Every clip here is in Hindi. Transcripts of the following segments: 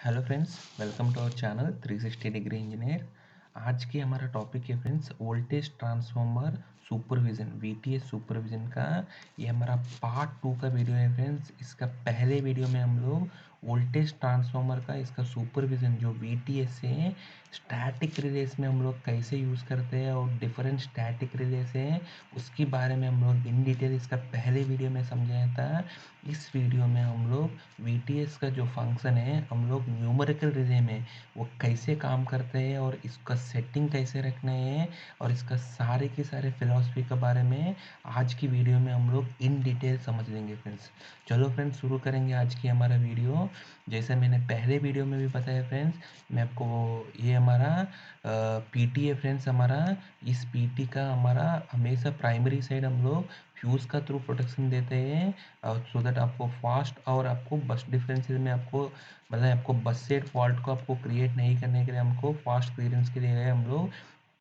Hello friends, welcome to our channel 360 degree engineer. आज की हमारा टॉपिक है friends voltage transformer supervision VTS supervision का। ये हमारा पार्ट 2 का वीडियो है फ्रेंड्स। इसका पहले वीडियो में हम लोग वोल्टेज ट्रांसफार्मर का इसका सुपरविज़न जो वीटीएस है स्टैटिक रिलेस में हम लोग कैसे यूज़ करते हैं और डिफरेंट स्टैटिक रिलेस हैं उसके बारे में हम लोग इन डिटेल इसका पहले वीडियो में समझाया था। इस वीडियो में हम लोग वीटीएस का जो फंक्शन है हम लोग न्यूमेरिकल रिले में वो कैसे काम करते हैं और इसका सेटिंग कैसे रखना है और इसका सारे के सारे फिलॉसफी के बारे में आज की वीडियो में हम लोग इन डिटेल समझ लेंगे फ्रेंड्स। चलो फ्रेंड्स, शुरू करेंगे आज की हमारा वीडियो। जैसे मैंने पहले वीडियो में भी बताया फ्रेंड्स, मैं आपको ये हमारा पीटी है फ्रेंड्स। हमारा इस पीटी का हमारा हमेशा प्राइमरी साइड हम लोग फ्यूज़ का थ्रू प्रोटेक्शन देते हैं सो दैट आपको फास्ट और आपको बस डिफरेंशियल में आपको मतलब आपको बस सेट फॉल्ट को आपको क्रिएट नहीं करने के लिए हमको फास्ट क्लियरेंस के लिए हम लोग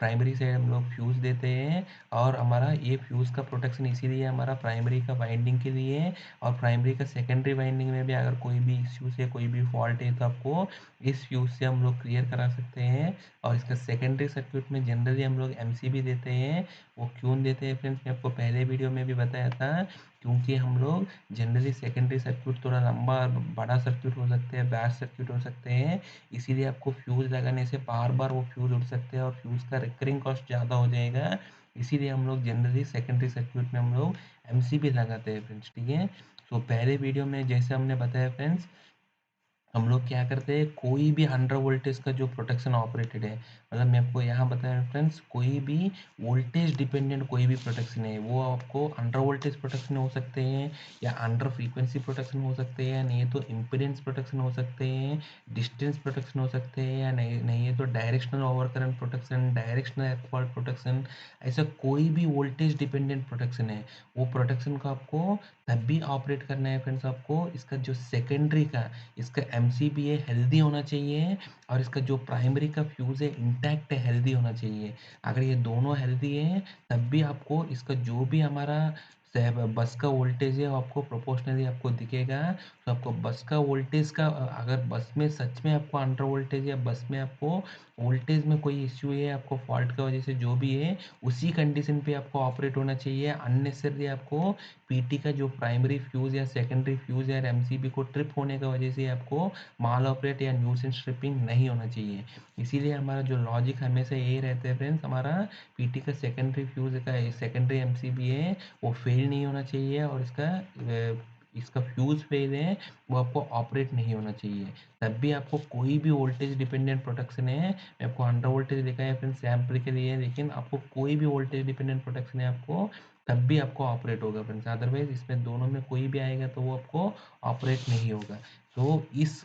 प्राइमरी साइड हम लोग फ्यूज़ देते हैं। और हमारा ये फ्यूज़ का प्रोटेक्शन इसीलिए हमारा प्राइमरी का वाइंडिंग के लिए है। और प्राइमरी का सेकेंडरी वाइंडिंग में भी अगर कोई भी इश्यूज है कोई भी फॉल्ट है तो आपको इस फ्यूज़ से हम लोग क्लियर करा सकते हैं। और इसका सेकेंडरी सर्किट में जनरली हम लोग एमसीबी देते हैं। वो क्यों देते हैं फ्रेंड्स, मैं आपको पहले वीडियो में भी बताया था। क्योंकि हम लोग जनरली सेकेंडरी सर्किट थोड़ा लंबा बड़ा सर्किट हो सकते हैं, बैच सर्किट हो सकते हैं। इसीलिए आपको फ्यूज़ लगाने से बार बार वो फ्यूज़ उड़ सकते हैं और फ्यूज़ का रिकरिंग कॉस्ट ज़्यादा हो जाएगा। इसीलिए हम लोग जनरली सेकेंडरी सर्किट में हम लोग एमसीबी लगाते हैं फ्रेंड्स, ठीक है। तो पहले वीडियो में जैसे हमने बताया फ्रेंड्स, हम लोग क्या करते हैं कोई भी 100 वोल्टेज का जो प्रोटेक्शन ऑपरेटेड है, मतलब मैं आपको यहाँ बताया फ्रेंड्स, कोई भी वोल्टेज डिपेंडेंट कोई भी प्रोटेक्शन है वो आपको अंडर वोल्टेज प्रोटेक्शन हो सकते हैं या अंडर फ्रीक्वेंसी प्रोटेक्शन हो सकते हैं, नहीं तो इम्पीडेंस प्रोटेक्शन हो सकते हैं, डिस्टेंस प्रोटेक्शन हो सकते हैं, या नहीं नहीं है तो directional over current protection, directional earth fault protection. ऐसा कोई भी वोल्टेज डिपेंडेंट प्रोटेक्शन है वो प्रोटेक्शन को आपको तब भी ऑपरेट करना है फ्रेंड्स। आपको इसका जो सेकेंडरी का इसका एमसीबीए हेल्दी होना चाहिए और इसका जो प्राइमरी का फ्यूज़ है इंटैक्ट है, हेल्दी होना चाहिए। अगर ये दोनों हेल्दी हैं तब भी आपको इसका जो भी हमारा बस का वोल्टेज है वो आपको प्रोपोर्शनली आपको दिखेगा। तो आपको बस का वोल्टेज का अगर बस में सच में आपको अंडर वोल्टेज या बस में आपको वोल्टेज में कोई इश्यू है, आपको फॉल्ट की वजह से जो भी है उसी कंडीशन पे आपको ऑपरेट होना चाहिए। अननेसेसरी आपको पीटी का जो प्राइमरी फ्यूज़ या सेकेंडरी फ्यूज़ या एमसीबी को ट्रिप होने की वजह से आपको माल ऑपरेट या न्यूसेंस ट्रिपिंग नहीं होना चाहिए। इसीलिए हमारा जो लॉजिक हमेशा यही रहता है फ्रेंड्स, हमारा पीटी का सेकेंडरी फ्यूज़ का सेकेंडरी एमसीबी है वो फेल नहीं होना चाहिए और इसका फ्यूज़ फेल है वो आपको ऑपरेट नहीं होना चाहिए। तब भी आपको कोई भी वोल्टेज डिपेंडेंट प्रोटेक्शन है, मैं आपको अंडर वोल्टेज लिखा है फ्रेंड्स सैम्पल के लिए, लेकिन आपको कोई भी वोल्टेज डिपेंडेंट प्रोटेक्शन है आपको तब भी आपको ऑपरेट होगा फ्रेंड्स। अदरवाइज इसमें दोनों में कोई भी आएगा तो वो आपको ऑपरेट नहीं होगा। तो इस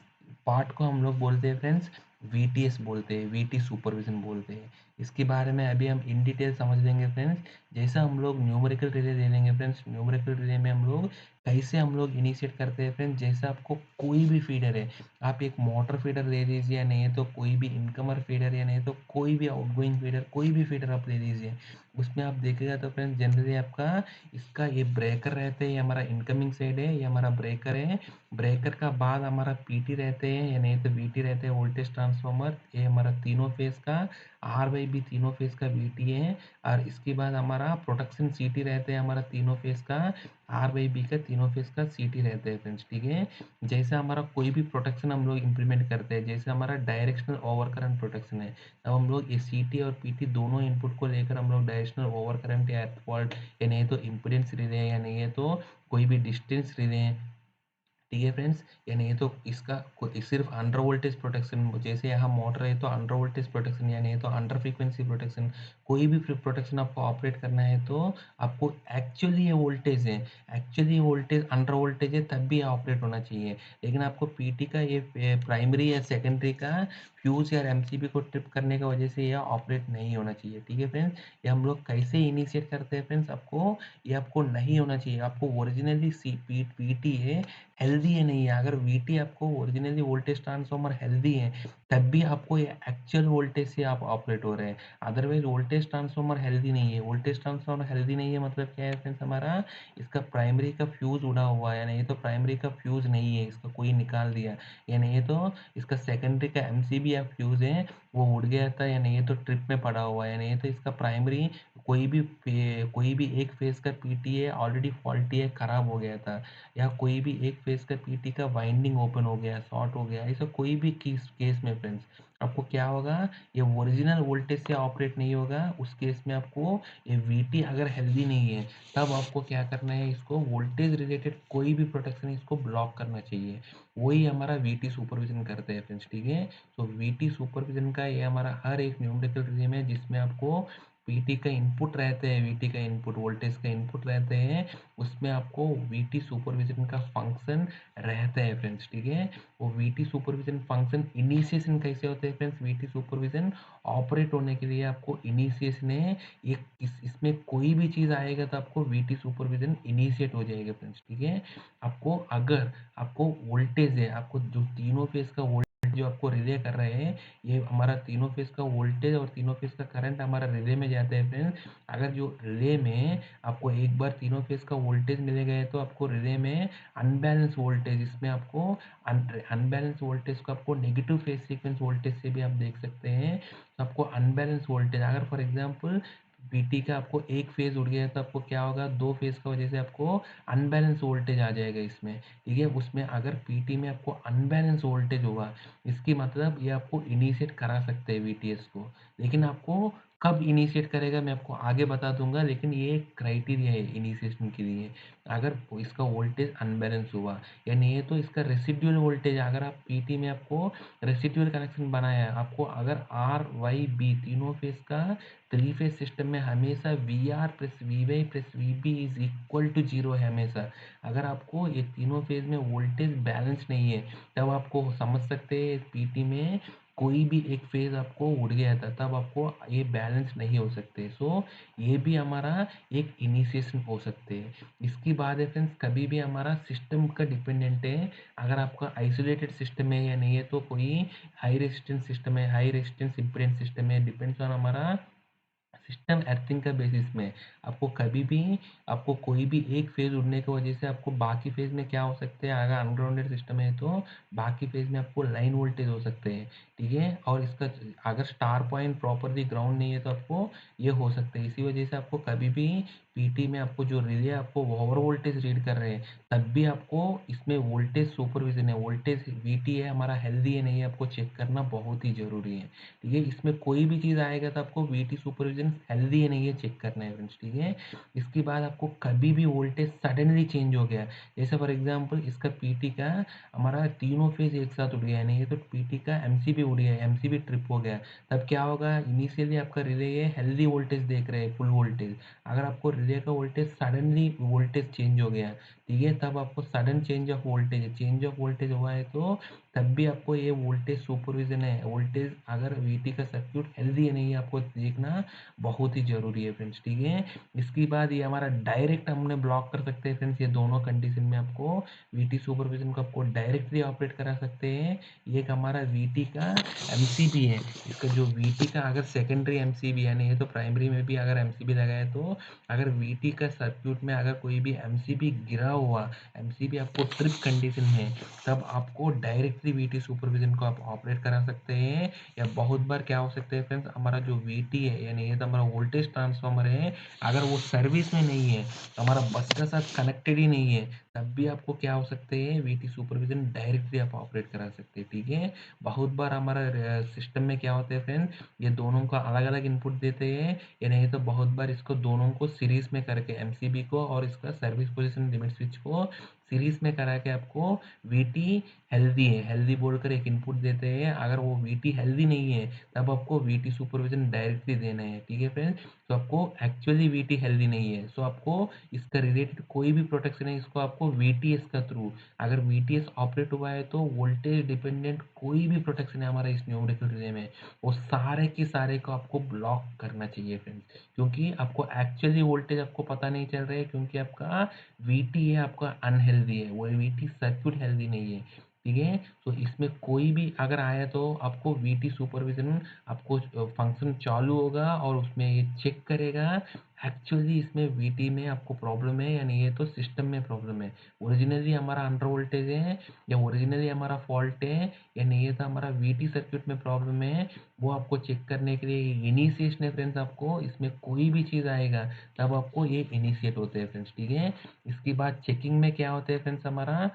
पार्ट को हम लोग बोलते हैं फ्रेंड्स वीटीएस बोलते हैं, वीटी सुपरविजन बोलते हैं। इसके बारे में अभी हम इन डिटेल समझ लेंगे फ्रेंड्स। जैसा हम लोग न्यूमेरिकल रिले ले लेंगे फ्रेंड्स, न्यूमेरिकल रिले में हम लोग कैसे हम लोग इनिशिएट करते हैं फ्रेंड्स। जैसे आपको कोई भी फीडर है, आप एक मोटर फीडर ले लीजिए या नहीं है तो कोई भी इनकमर फीडर या नहीं तो कोई भी आउटगोइंग फीडर, कोई भी फीडर आप ले लीजिए। उसमें आप देखिएगा तो फ्रेंड्स जनरली आपका इसका ये ब्रेकर रहते हैं, ये हमारा इनकमिंग साइड है, ये हमारा ब्रेकर है। ब्रेकर का बाद हमारा पीटी रहते हैं या नहीं तो वीटी रहते हैं, वोल्टेज ट्रांसफार्मर। ये हमारा तीनों फेज का आर वाई बी तीनों फेज का वीटी है। और इसके बाद हमारा प्रोटेक्शन सीटी रहते हैं, हमारा तीनों फेज का आर वाई बी का तीनों फेज का सीटी रहते हैं फ्रेंड्स, ठीक है। जैसे हमारा कोई भी प्रोटेक्शन हम लोग इंप्लीमेंट करते हैं, जैसे हमारा डायरेक्शनल ओवर करंट प्रोटेक्शन है, तब हम लोग ये सीटी और पीटी दोनों इनपुट को लेकर हम लोग डायरेक्शनल ओवर करंट या फॉल्ट या नहीं तो इम्पीडेंस रिले या नहीं है तो कोई भी डिस्टेंस रिले, ठीक है फ्रेंड्स। या नहीं तो इसका सिर्फ अंडर वोल्टेज प्रोटेक्शन, जैसे यहाँ मोटर है तो अंडर वोल्टेज प्रोटेक्शन या नहीं तो अंडर फ्रीक्वेंसी प्रोटेक्शन, कोई भी प्रोटेक्शन आपको ऑपरेट करना है तो आपको एक्चुअली ये वोल्टेज है, एक्चुअली वोल्टेज अंडर वोल्टेज है तब भी ऑपरेट होना चाहिए। लेकिन आपको पीटी का ये प्राइमरी या सेकेंडरी का फ्यूज या एमसीबी को ट्रिप करने की वजह से यह ऑपरेट नहीं होना चाहिए, ठीक है फ्रेंड्स। ये हम लोग कैसे इनिशिएट करते हैं फ्रेंड्स, आपको ये आपको नहीं होना चाहिए। आपको ओरिजिनली सी पीटी है हेल्दी है नहीं है। अगर वीटी आपको ओरिजिनली वोल्टेज ट्रांसफार्मर हेल्दी है, तब भी आपको ये एक्चुअल वोल्टेज से आप ऑपरेट हो रहे हैं। अदरवाइज़ वोल्टेज ट्रांसफार्मर हेल्दी नहीं है। वोल्टेज ट्रांसफार्मर हेल्दी नहीं है मतलब क्या है फ्रेंड्स हमारा, इसका प्राइमरी का फ्यूज़ उड़ा हुआ है, या नहीं तो प्राइमरी का फ्यूज़ नहीं है, इसको कोई निकाल दिया, या नहीं तो इसका सेकेंडरी का एमसीबी या फ्यूज़ है, वो उड़ गया था, या नहीं तो ट्रिप में पड़ा हुआ है, या नहीं तो इसका प्राइमरी कोई भी एक फेज़ का पीटीए ऑलरेडी फॉल्टी है, खराब हो गया था, या कोई भी एक फेज़ का पीटी का वाइंडिंग ओपन हो गया, शॉर्ट हो गया, ऐसा कोई भी केस में फ्रेंड्स आपको क्या होगा, ये ओरिजिनल वोल्टेज से ऑपरेट नहीं होगा। उस केस में आपको ये वीटी अगर हेल्दी नहीं है, तब आपको क्या करना है, इसको वोल्टेज रिलेटेड कोई भी प्रोटेक्शन इसको ब्लॉक करना चाहिए। वही हमारा वीटी सुपरविजन करते हैं फ्रेंड्स, ठीक है। तो वीटी सुपरविजन का ये हमारा हर एक न्यूमेरिकल रिजिम है, जिसमें आपको पीटी का इनपुट रहते हैं, वीटी का इनपुट वोल्टेज का इनपुट रहते हैं, उसमें आपको वीटी सुपरविजन का फंक्शन रहता है फ्रेंड्स, ठीक है। वो वीटी सुपरविजन फंक्शन इनिशिएशन कैसे होते हैं फ्रेंड्स, वीटी सुपरविजन ऑपरेट होने के लिए आपको इनिशिएशन है, एक इसमें कोई भी चीज़ आएगा तो आपको वीटी सुपरविजन इनिशिएट हो जाएगा फ्रेंड्स, ठीक है। आपको अगर आपको वोल्टेज है, आपको जो तीनों फेज का वोल्टेज जो आपको रिले कर रहे हैं, ये हमारा तीनों फेज का वोल्टेज और तीनों फेज का करंट हमारा रिले में जाता है फ्रेंड्स। अगर जो रिले में आपको एक बार तीनों फेज का वोल्टेज मिल गए तो आपको रिले में अनबैलेंस वोल्टेज, इसमें आपको अनबैलेंस वोल्टेज को आपको नेगेटिव फेज सीक्वेंस वोल्टेज से भी आप देख सकते हैं। तो आपको अनबैलेंस वोल्टेज अगर फॉर एग्जांपल पीटी का आपको एक फेज उड़ गया तो आपको क्या होगा, दो फेज की वजह से आपको अनबैलेंस वोल्टेज आ जाएगा इसमें, ठीक है। उसमें अगर पीटी में आपको अनबैलेंस वोल्टेज होगा, इसकी मतलब ये आपको इनिशिएट करा सकते हैं वीटीएस को, लेकिन आपको कब इनिशिएट करेगा मैं आपको आगे बता दूंगा, लेकिन ये एक क्राइटेरिया है इनिशिएशन के लिए। अगर इसका वोल्टेज अनबैलेंस हुआ, या नहीं है तो इसका रेसिडुअल वोल्टेज, अगर आप पीटी में आपको रेसिडुअल कनेक्शन बनाया है, आपको अगर आर वाई बी तीनों फेज का थ्री फेज सिस्टम में हमेशा V R plus V Y plus V B is equal to zero है हमेशा। अगर आपको ये तीनों फेज में वोल्टेज बैलेंस नहीं है, तब आपको समझ सकते हैं पीटी में कोई भी एक फेज आपको उड़ गया था, तब आपको ये बैलेंस नहीं हो सकते। सो ये भी हमारा एक इनिशिएशन हो सकते हैं। इसकी बात है फ्रेंड्स, कभी भी हमारा सिस्टम का डिपेंडेंट है। अगर आपका आइसोलेटेड सिस्टम है या नहीं है, तो कोई हाई रेजिस्टेंस सिस्टम है, हाई रेजिस्टेंस इम्पीडेंस सिस्टम है, डिपेंड्स ऑन हमारा सिस्टम अर्थिंग का बेसिस में। आपको कभी भी आपको कोई भी एक फेज उड़ने की वजह से आपको बाकी फेज में क्या हो सकते हैं, अगर अनग्राउंडेड सिस्टम है तो बाकी फेज में आपको लाइन वोल्टेज हो सकते हैं, ठीक है। और इसका अगर स्टार पॉइंट प्रॉपरली ग्राउंड नहीं है तो आपको ये हो सकता है। इसी वजह से आपको कभी भी पीटी में आपको जो रिले आपको ओवर वोल्टेज रीड कर रहे हैं, तब भी आपको इसमें वोल्टेज सुपरविजन है, वोल्टेज वीटी है हमारा हेल्दी है नहीं है, आपको चेक करना बहुत ही ज़रूरी है, ठीक है। इसमें कोई भी चीज़ आएगा तो आपको वीटी सुपरविजन हेल्दी है नहीं है चेक करना है फ्रेंड्स, ठीक है। इसके बाद आपको कभी भी वोल्टेज सडनली चेंज हो गया, जैसे फॉर एग्जांपल इसका पीटी का हमारा तीनों फेज एक साथ उड़ गया, नहीं है तो पीटी का एमसीबी उड़ गया, एमसीबी ट्रिप हो गया, तब क्या होगा, इनिशियली आपका रिले ये हेल्दी वोल्टेज देख रहे हैं फुल वोल्टेज। अगर आपको रिले का वोल्टेज सडनली वोल्टेज चेंज हो गया, ठीक है, तब आपको सडन चेंज ऑफ वोल्टेज हुआ है तो तब भी आपको ये वोल्टेज सुपरविजन है। वोल्टेज अगर वीटी का सर्क्यूट हेल्दी है नहीं है, आपको देखना बहुत ही ज़रूरी है फ्रेंड्स, ठीक है। इसके बाद ये हमारा डायरेक्ट हमने ब्लॉक कर सकते हैं फ्रेंड्स, ये दोनों कंडीशन में आपको वीटी सुपरविजन को आपको डायरेक्टली ऑपरेट करा सकते हैं। ये एक हमारा वीटी का एमसीबी है, इसका जो वीटी का अगर सेकेंडरी एमसीबी है नहीं है तो प्राइमरी में भी अगर एमसीबी लगाए तो अगर वीटी का सर्क्यूट में अगर कोई भी एमसीबी गिरा हुआ, एमसीबी आपको ट्रिप कंडीशन में, तब आपको डायरेक्टली वीटी सुपरविजन को आप ऑपरेट करा सकते हैं। या बहुत बार क्या हो सकता है फ्रेंड्स, हमारा जो वीटी है यानी ये तो हमारा वोल्टेज ट्रांसफार्मर है, अगर वो सर्विस में नहीं है, तो हमारा बस के साथ कनेक्टेड ही नहीं है, तब भी आपको क्या हो सकते हैं, वीटी सुपरविजन डायरेक्टली आप ऑपरेट करा सकते हैं, ठीक है। बहुत बार हमारा सिस्टम में क्या होता है फ्रेंड्स, ये दोनों का अलग अलग इनपुट देते हैं, या नहीं तो बहुत बार इसको दोनों को सीरीज में करके एमसीबी को और इसका सर्विस पोजीशन लिमिट स्विच को सीरीज में करा के आपको वीटी हेल्दी है, हेल्दी बोलकर एक इनपुट देते हैं। अगर वो वीटी हेल्दी नहीं है, तब आपको वीटी सुपरविजन डायरेक्टली देना है, ठीक है फ्रेंड्स। सो आपको एक्चुअली वीटी हेल्दी नहीं है। सो आपको इसका रिलेटेड कोई भी प्रोटेक्शन है, इसको आपको वीटीएस का थ्रू, अगर वीटीएस ऑपरेट हुआ है तो वोल्टेज डिपेंडेंट कोई भी प्रोटेक्शन है हमारा इस न्यूमेरिकल रिले में, वो सारे के सारे को आपको ब्लॉक करना चाहिए फ्रेंड्स, क्योंकि आपको एक्चुअली वोल्टेज आपको पता नहीं चल रहा है, क्योंकि आपका वीटी है आपका अनहेल्दी है, वो वीटी सर्किट हेल्दी नहीं है। ठीक है, तो इसमें कोई भी अगर आया तो आपको वीटी सुपरविजन, आपको फंक्शन चालू होगा और उसमें ये चेक करेगा एक्चुअली इसमें वीटी में आपको प्रॉब्लम है या नहीं है, तो सिस्टम में प्रॉब्लम है, ओरिजिनली हमारा अंडर वोल्टेज है या ओरिजिनली हमारा फॉल्ट है या नहीं है, तो हमारा वीटी सर्किट में प्रॉब्लम है, वो आपको चेक करने के लिए इनिशिएशन है फ्रेंड्स। आपको इसमें कोई भी चीज़ आएगा तब आपको ये इनिशिएट होते हैं फ्रेंड्स। ठीक है, इसके बाद चेकिंग में क्या होता है फ्रेंड्स, हमारा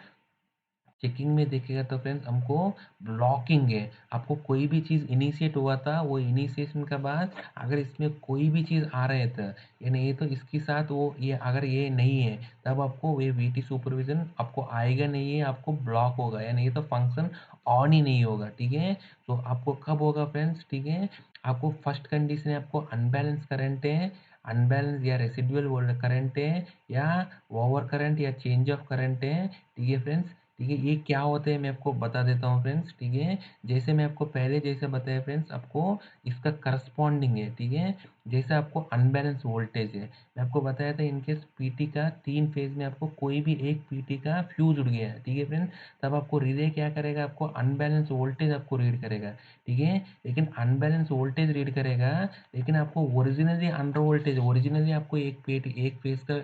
चेकिंग में देखिएगा तो फ्रेंड्स हमको ब्लॉकिंग है, आपको कोई भी चीज़ इनिशिएट हुआ था, वो इनिशिएशन के बाद अगर इसमें कोई भी चीज़ आ रहे थे ये नहीं है, तो इसके साथ वो ये अगर ये नहीं है तब आपको ये वीटी सुपरविजन आपको आएगा नहीं है, आपको ब्लॉक होगा या नहीं तो फंक्शन ऑन ही नहीं होगा। ठीक है, तो आपको कब होगा फ्रेंड्स, ठीक है, आपको फर्स्ट कंडीशन है आपको अनबैलेंस करंट है, अनबैलेंस या रेसिडुअल करंट है या ओवर करंट या चेंज ऑफ करंट है। ठीक है फ्रेंड्स, ठीक है, ये क्या होते हैं मैं आपको बता देता हूँ फ्रेंड्स। ठीक है, जैसे मैं आपको पहले जैसे बताया फ्रेंड्स, आपको इसका करस्पॉन्डिंग है। ठीक है, जैसे आपको अनबैलेंस वोल्टेज है, मैं आपको बताया था इनकेस पीटी का 3 फेज में आपको कोई भी एक पीटी का फ्यूज उड़ गया है, ठीक है फ्रेंड्स, तब आपको रिले क्या करेगा, आपको अनबैलेंस वोल्टेज आपको रीड करेगा। ठीक है, लेकिन अनबैलेंस वोल्टेज रीड करेगा, लेकिन आपको ओरिजिनली अंडर वोल्टेज, ओरिजिनली आपको एक फेज का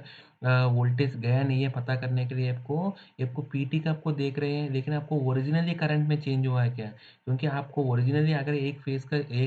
वोल्टेज गया नहीं है पता करने के लिए आपको पीटी का आपको देख रहे हैं, लेकिन आपको ओरिजिनली करंट में चेंज हुआ है क्या, क्योंकि आपको ओरिजिनली अगर एक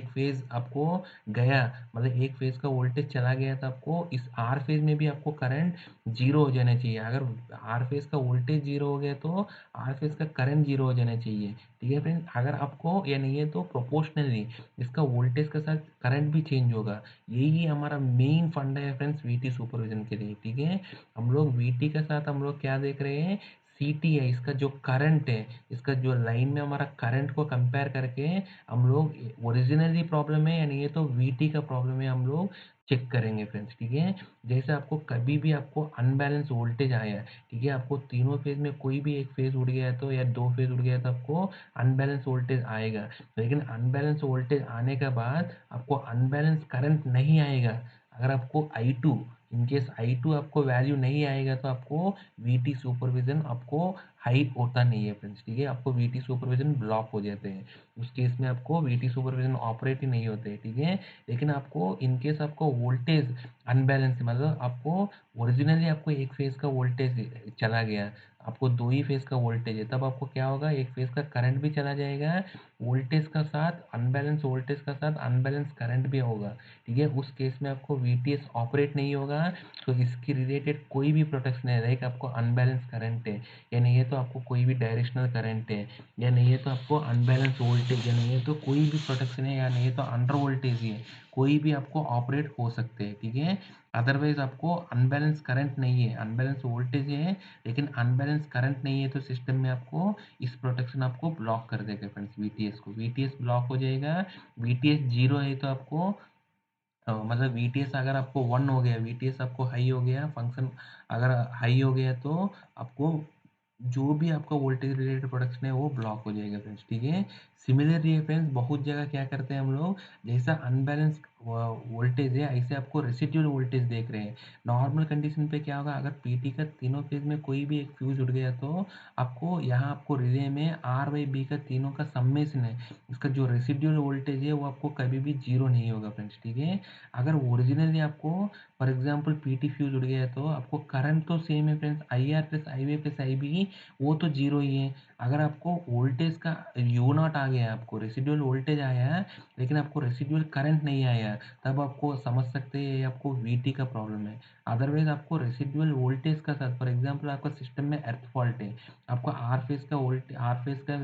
फेज आपको गया, मतलब एक फेज का वोल्टेज चला गया, तो आपको इस आर फेज में भी आपको करंट जीरो हो जाना चाहिए। अगर आर फेज का वोल्टेज जीरो हो गया तो आर फेज का करंट जीरो हो जाना चाहिए। ठीक है फ्रेंड, अगर आपको या नहीं है तो प्रोपोर्शनली इसका वोल्टेज के साथ करंट भी चेंज होगा। यही हमारा मेन फंडा है फ्रेंड्स वीटी सुपरविजन के लिए। ठीक है, हम लोग वीटी के साथ हम लोग क्या देख रहे हैं, सीटी है, इसका जो करंट है, इसका जो लाइन में हमारा करंट को कंपेयर करके हम लोग ओरिजिनली प्रॉब्लम है या नहीं है तो वीटी का प्रॉब्लम है हम लोग चेक करेंगे फ्रेंड्स। ठीक है, जैसे आपको कभी भी आपको अनबैलेंस वोल्टेज आया, ठीक है, आपको तीनों फेज में कोई भी एक फेज उड़ गया है तो या दो फेज उड़ गया है तो आपको अनबैलेंस वोल्टेज आएगा, लेकिन अनबैलेंस वोल्टेज आने के बाद आपको अनबैलेंस करंट नहीं आएगा। अगर आपको आई टू, इनकेस आई टू आपको वैल्यू नहीं आएगा तो आपको वीटी सुपरविजन आपको हाई होता नहीं है फ्रेंड्स। ठीक है, आपको वीटी सुपरविजन ब्लॉक हो जाते हैं, उस केस में आपको वीटी सुपरविजन ऑपरेट ही नहीं होते। ठीक है, लेकिन आपको इनकेस आपको वोल्टेज अनबैलेंस, मतलब आपको ओरिजिनली आपको एक फेज का वोल्टेज चला गया, आपको दो ही फेज का वोल्टेज है, तब आपको क्या होगा, एक फेज का करंट भी चला जाएगा, वोल्टेज का साथ अनबैलेंस वोल्टेज का साथ अनबैलेंस करंट भी होगा। ठीक है, उस केस में आपको वीटीएस ऑपरेट नहीं होगा, तो इसकी रिलेटेड कोई भी प्रोटेक्शन है, लाइक आपको अनबैलेंस करंट है या नहीं है तो आपको कोई भी डायरेक्शनल करंट है या नहीं है तो आपको अनबैलेंस वोल्टेज या नहीं है तो कोई भी प्रोटेक्शन है या नहीं है तो अंडर वोल्टेज ही है, कोई भी आपको ऑपरेट हो सकते हैं। ठीक है, अदरवाइज आपको अनबैलेंस करंट नहीं है, अनबैलेंस वोल्टेज है लेकिन अनबैलेंस करंट नहीं है, तो सिस्टम में आपको इस प्रोटेक्शन आपको ब्लॉक कर देगा फ्रेंड्स, वीटीएस को, वीटीएस ब्लॉक हो जाएगा। वीटीएस जीरो है तो आपको मतलब वीटीएस अगर आपको 1 हो गया, वीटीएस आपको हाई हो गया, फंक्शन अगर हाई हो गया तो आपको जो भी आपका वोल्टेज रिलेटेड प्रोडक्शन है वो ब्लॉक हो जाएगा फ्रेंड्स। ठीक है, सिमिलरली फ्रेंड्स बहुत जगह क्या करते हैं हम लोग, जैसा अनबैलेंस वोल्टेज है ऐसे आपको रेसिडुअल वोल्टेज देख रहे हैं। नॉर्मल कंडीशन पे क्या होगा, अगर पीटी का तीनों फेज में कोई भी एक फ्यूज उड़ गया तो आपको यहाँ आपको रिले में आर बाई बी का तीनों का सम्मेशन है, इसका जो रेसिडुअल वोल्टेज है वो आपको कभी भी जीरो नहीं होगा फ्रेंड्स। ठीक है, अगर ओरिजिनली आपको फॉर एग्जांपल पीटी फ्यूज उड़ गया है तो आपको करंट तो सेम है friends, I R plus I Y plus I B, वो तो जीरो ही है। अगर आपको वोल्टेज का यू नॉट आ गया, आपको रेसिडुअल वोल्टेज आया है लेकिन आपको रेसिडुअल करंट नहीं आया, तब आपको समझ सकते हैं ये आपको वीटी का प्रॉब्लम है। अदरवाइज आपको रेसिडुअल वोल्टेज का साथ, फॉर एग्जांपल आपका सिस्टम में अर्थ फॉल्ट है, आपको आर फेज का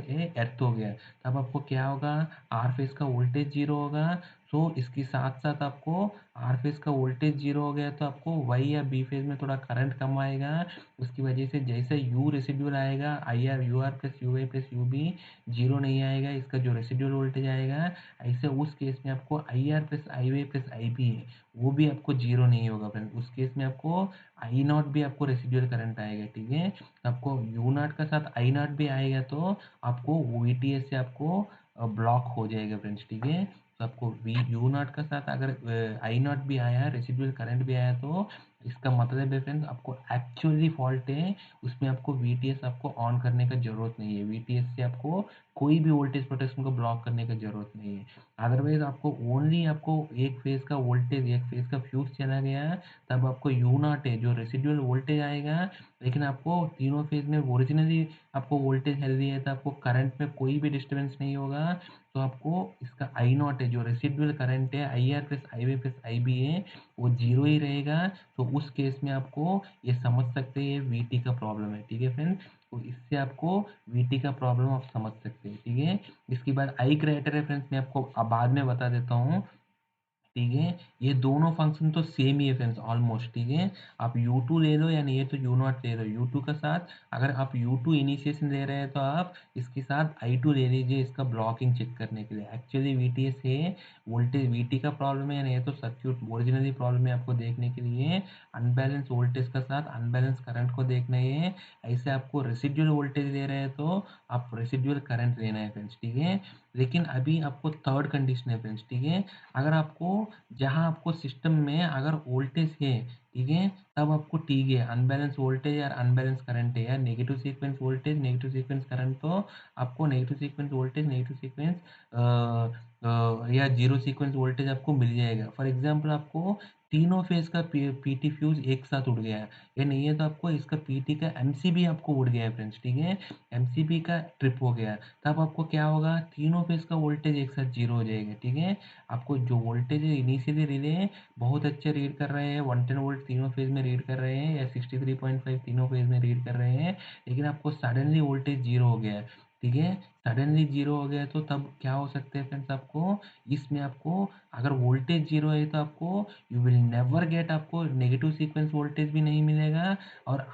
अर्थ हो गया, तब आपको क्या होगा, आर फेज का वोल्टेज जीरो होगा, सो इसके साथ-साथ आपको आर फेज़ का वोल्टेज 0 हो गया तो आपको वाई या बी फेज़ में थोड़ा करंट कम आएगा। उसकी वजह से जैसे यू रेसिड्यूल आएगा, IR UR plus UA plus UB 0 नहीं आएगा, इसका जो रेसिड्यूल वोल्टेज आएगा, ऐसे उस केस में आपको आईआर प्लस आईवे प्लस आईबी है, वो भी आपको 0 नहीं होगा फ्रेंड्स। उस केस में आपको आई नॉट भी आपको रेसिड्यूल करंट आएगा, ठीक है? आपको यू नॉट के साथ आई नॉट भी आएगा तो आपको वीटीएस से आपको ब्लॉक हो जाएगा फ्रेंड्स, ठीक है? तो आपको वी यू नॉट के साथ अगर आई नॉट भी आया, रेसिडुअल करंट भी आया तो इसका मतलब है फ्रेंड्स आपको एक्चुअली फॉल्ट है, उसमें आपको वीटीएस आपको ऑन करने का ज़रूरत नहीं है। वीटीएस से आपको कोई भी वोल्टेज प्रोटेक्शन को ब्लॉक करने का ज़रूरत नहीं है। अदरवाइज़ आपको ओनली आपको एक फेज़ का वोल्टेज, एक फेज़ का फ्यूज़ चला गया, तब आपको यू नॉट है जो रेसिडुअल वोल्टेज आएगा, लेकिन आपको तीनों फेज़ में ओरिजिनली आपको वोल्टेज हेल्दी है तो आपको करंट में कोई भी डिस्टर्बेंस नहीं होगा। तो आपको इसका आई नॉट है जो रेसिडुअल करंट है, I R plus I Y plus I B है, वो 0 ही रहेगा। तो उस केस में आपको ये समझ सकते हैं ये वीटी का प्रॉब्लम है, ठीक है फ्रेंड? तो इससे आपको वीटी का प्रॉब्लम आप समझ सकते हैं, ठीक है? इसके बाद आई क्राइटेरिया है फ्रेंड्स, मैं आपको बाद में बता देता हूँ। ठीक है? ये दोनों फ़ंक्शन तो सेम ही है फ्रेंड्स ऑलमोस्ट, ठीक है? आप U2 ले लो या नहीं, ये तो U0 ले लो। U2 के साथ अगर आप U2 इनिशिएशन ले रहे हैं तो आप इसके साथ I2 ले लीजिए इसका ब्लॉकिंग चेक करने के लिए। एक्चुअली VTS है, वोल्टेज VT का प्रॉब्लम है या नहीं तो सर्किट ओरिजिनली प्रॉब्लम है आपको देखने के लिए। अनबैलेंस वोल्टेज के साथ अनबैलेंस करंट को देखना है। ऐसे आपको रेसिडुअल वोल्टेज ले रहे हैं तो आप रेसिडुअल करंट लेना है फ्रेंड्स, ठीक है? लेकिन अभी आपको थर्ड कंडीशन है फ्रेंड्स, ठीक है? अगर आपको जहाँ आपको सिस्टम में अगर वोल्टेज है, ठीक है? तब आपको ठीक है, अनबैलेंस वोल्टेज या अनबैलेंस करंट है या negative sequence voltage, negative sequence current तो आपको negative sequence voltage, negative sequence या ज़ीरो सीक्वेंस वोल्टेज आपको मिल जाएगा। फॉर एग्ज़ाम्पल आपको तीनों फेज़ का पीटी फ्यूज़ एक साथ उड़ गया है, या नहीं है तो आपको इसका पीटी का एमसीबी आपको उड़ गया है फ्रेंड्स, ठीक है? एमसीबी का ट्रिप हो गया, तब आपको क्या होगा, तीनों फेज़ का वोल्टेज एक साथ 0 हो जाएगा, ठीक है? आपको जो वोल्टेज है इनिशियली रिले बहुत अच्छे रीड कर रहे हैं, 110 वोल्ट तीनों फेज में रीड कर रहे हैं या 63.5 तीनों फेज में रीड कर रहे हैं, लेकिन आपको सडनली वोल्टेज 0 हो गया है, ठीक है? सडनली 0 हो गया तो तब क्या हो सकता है फ्रेंड्स, आपको इसमें आपको अगर वोल्टेज 0 है तो आपको यू विल नेवर गेट, आपको नेगेटिव सीक्वेंस वोल्टेज भी नहीं मिलेगा और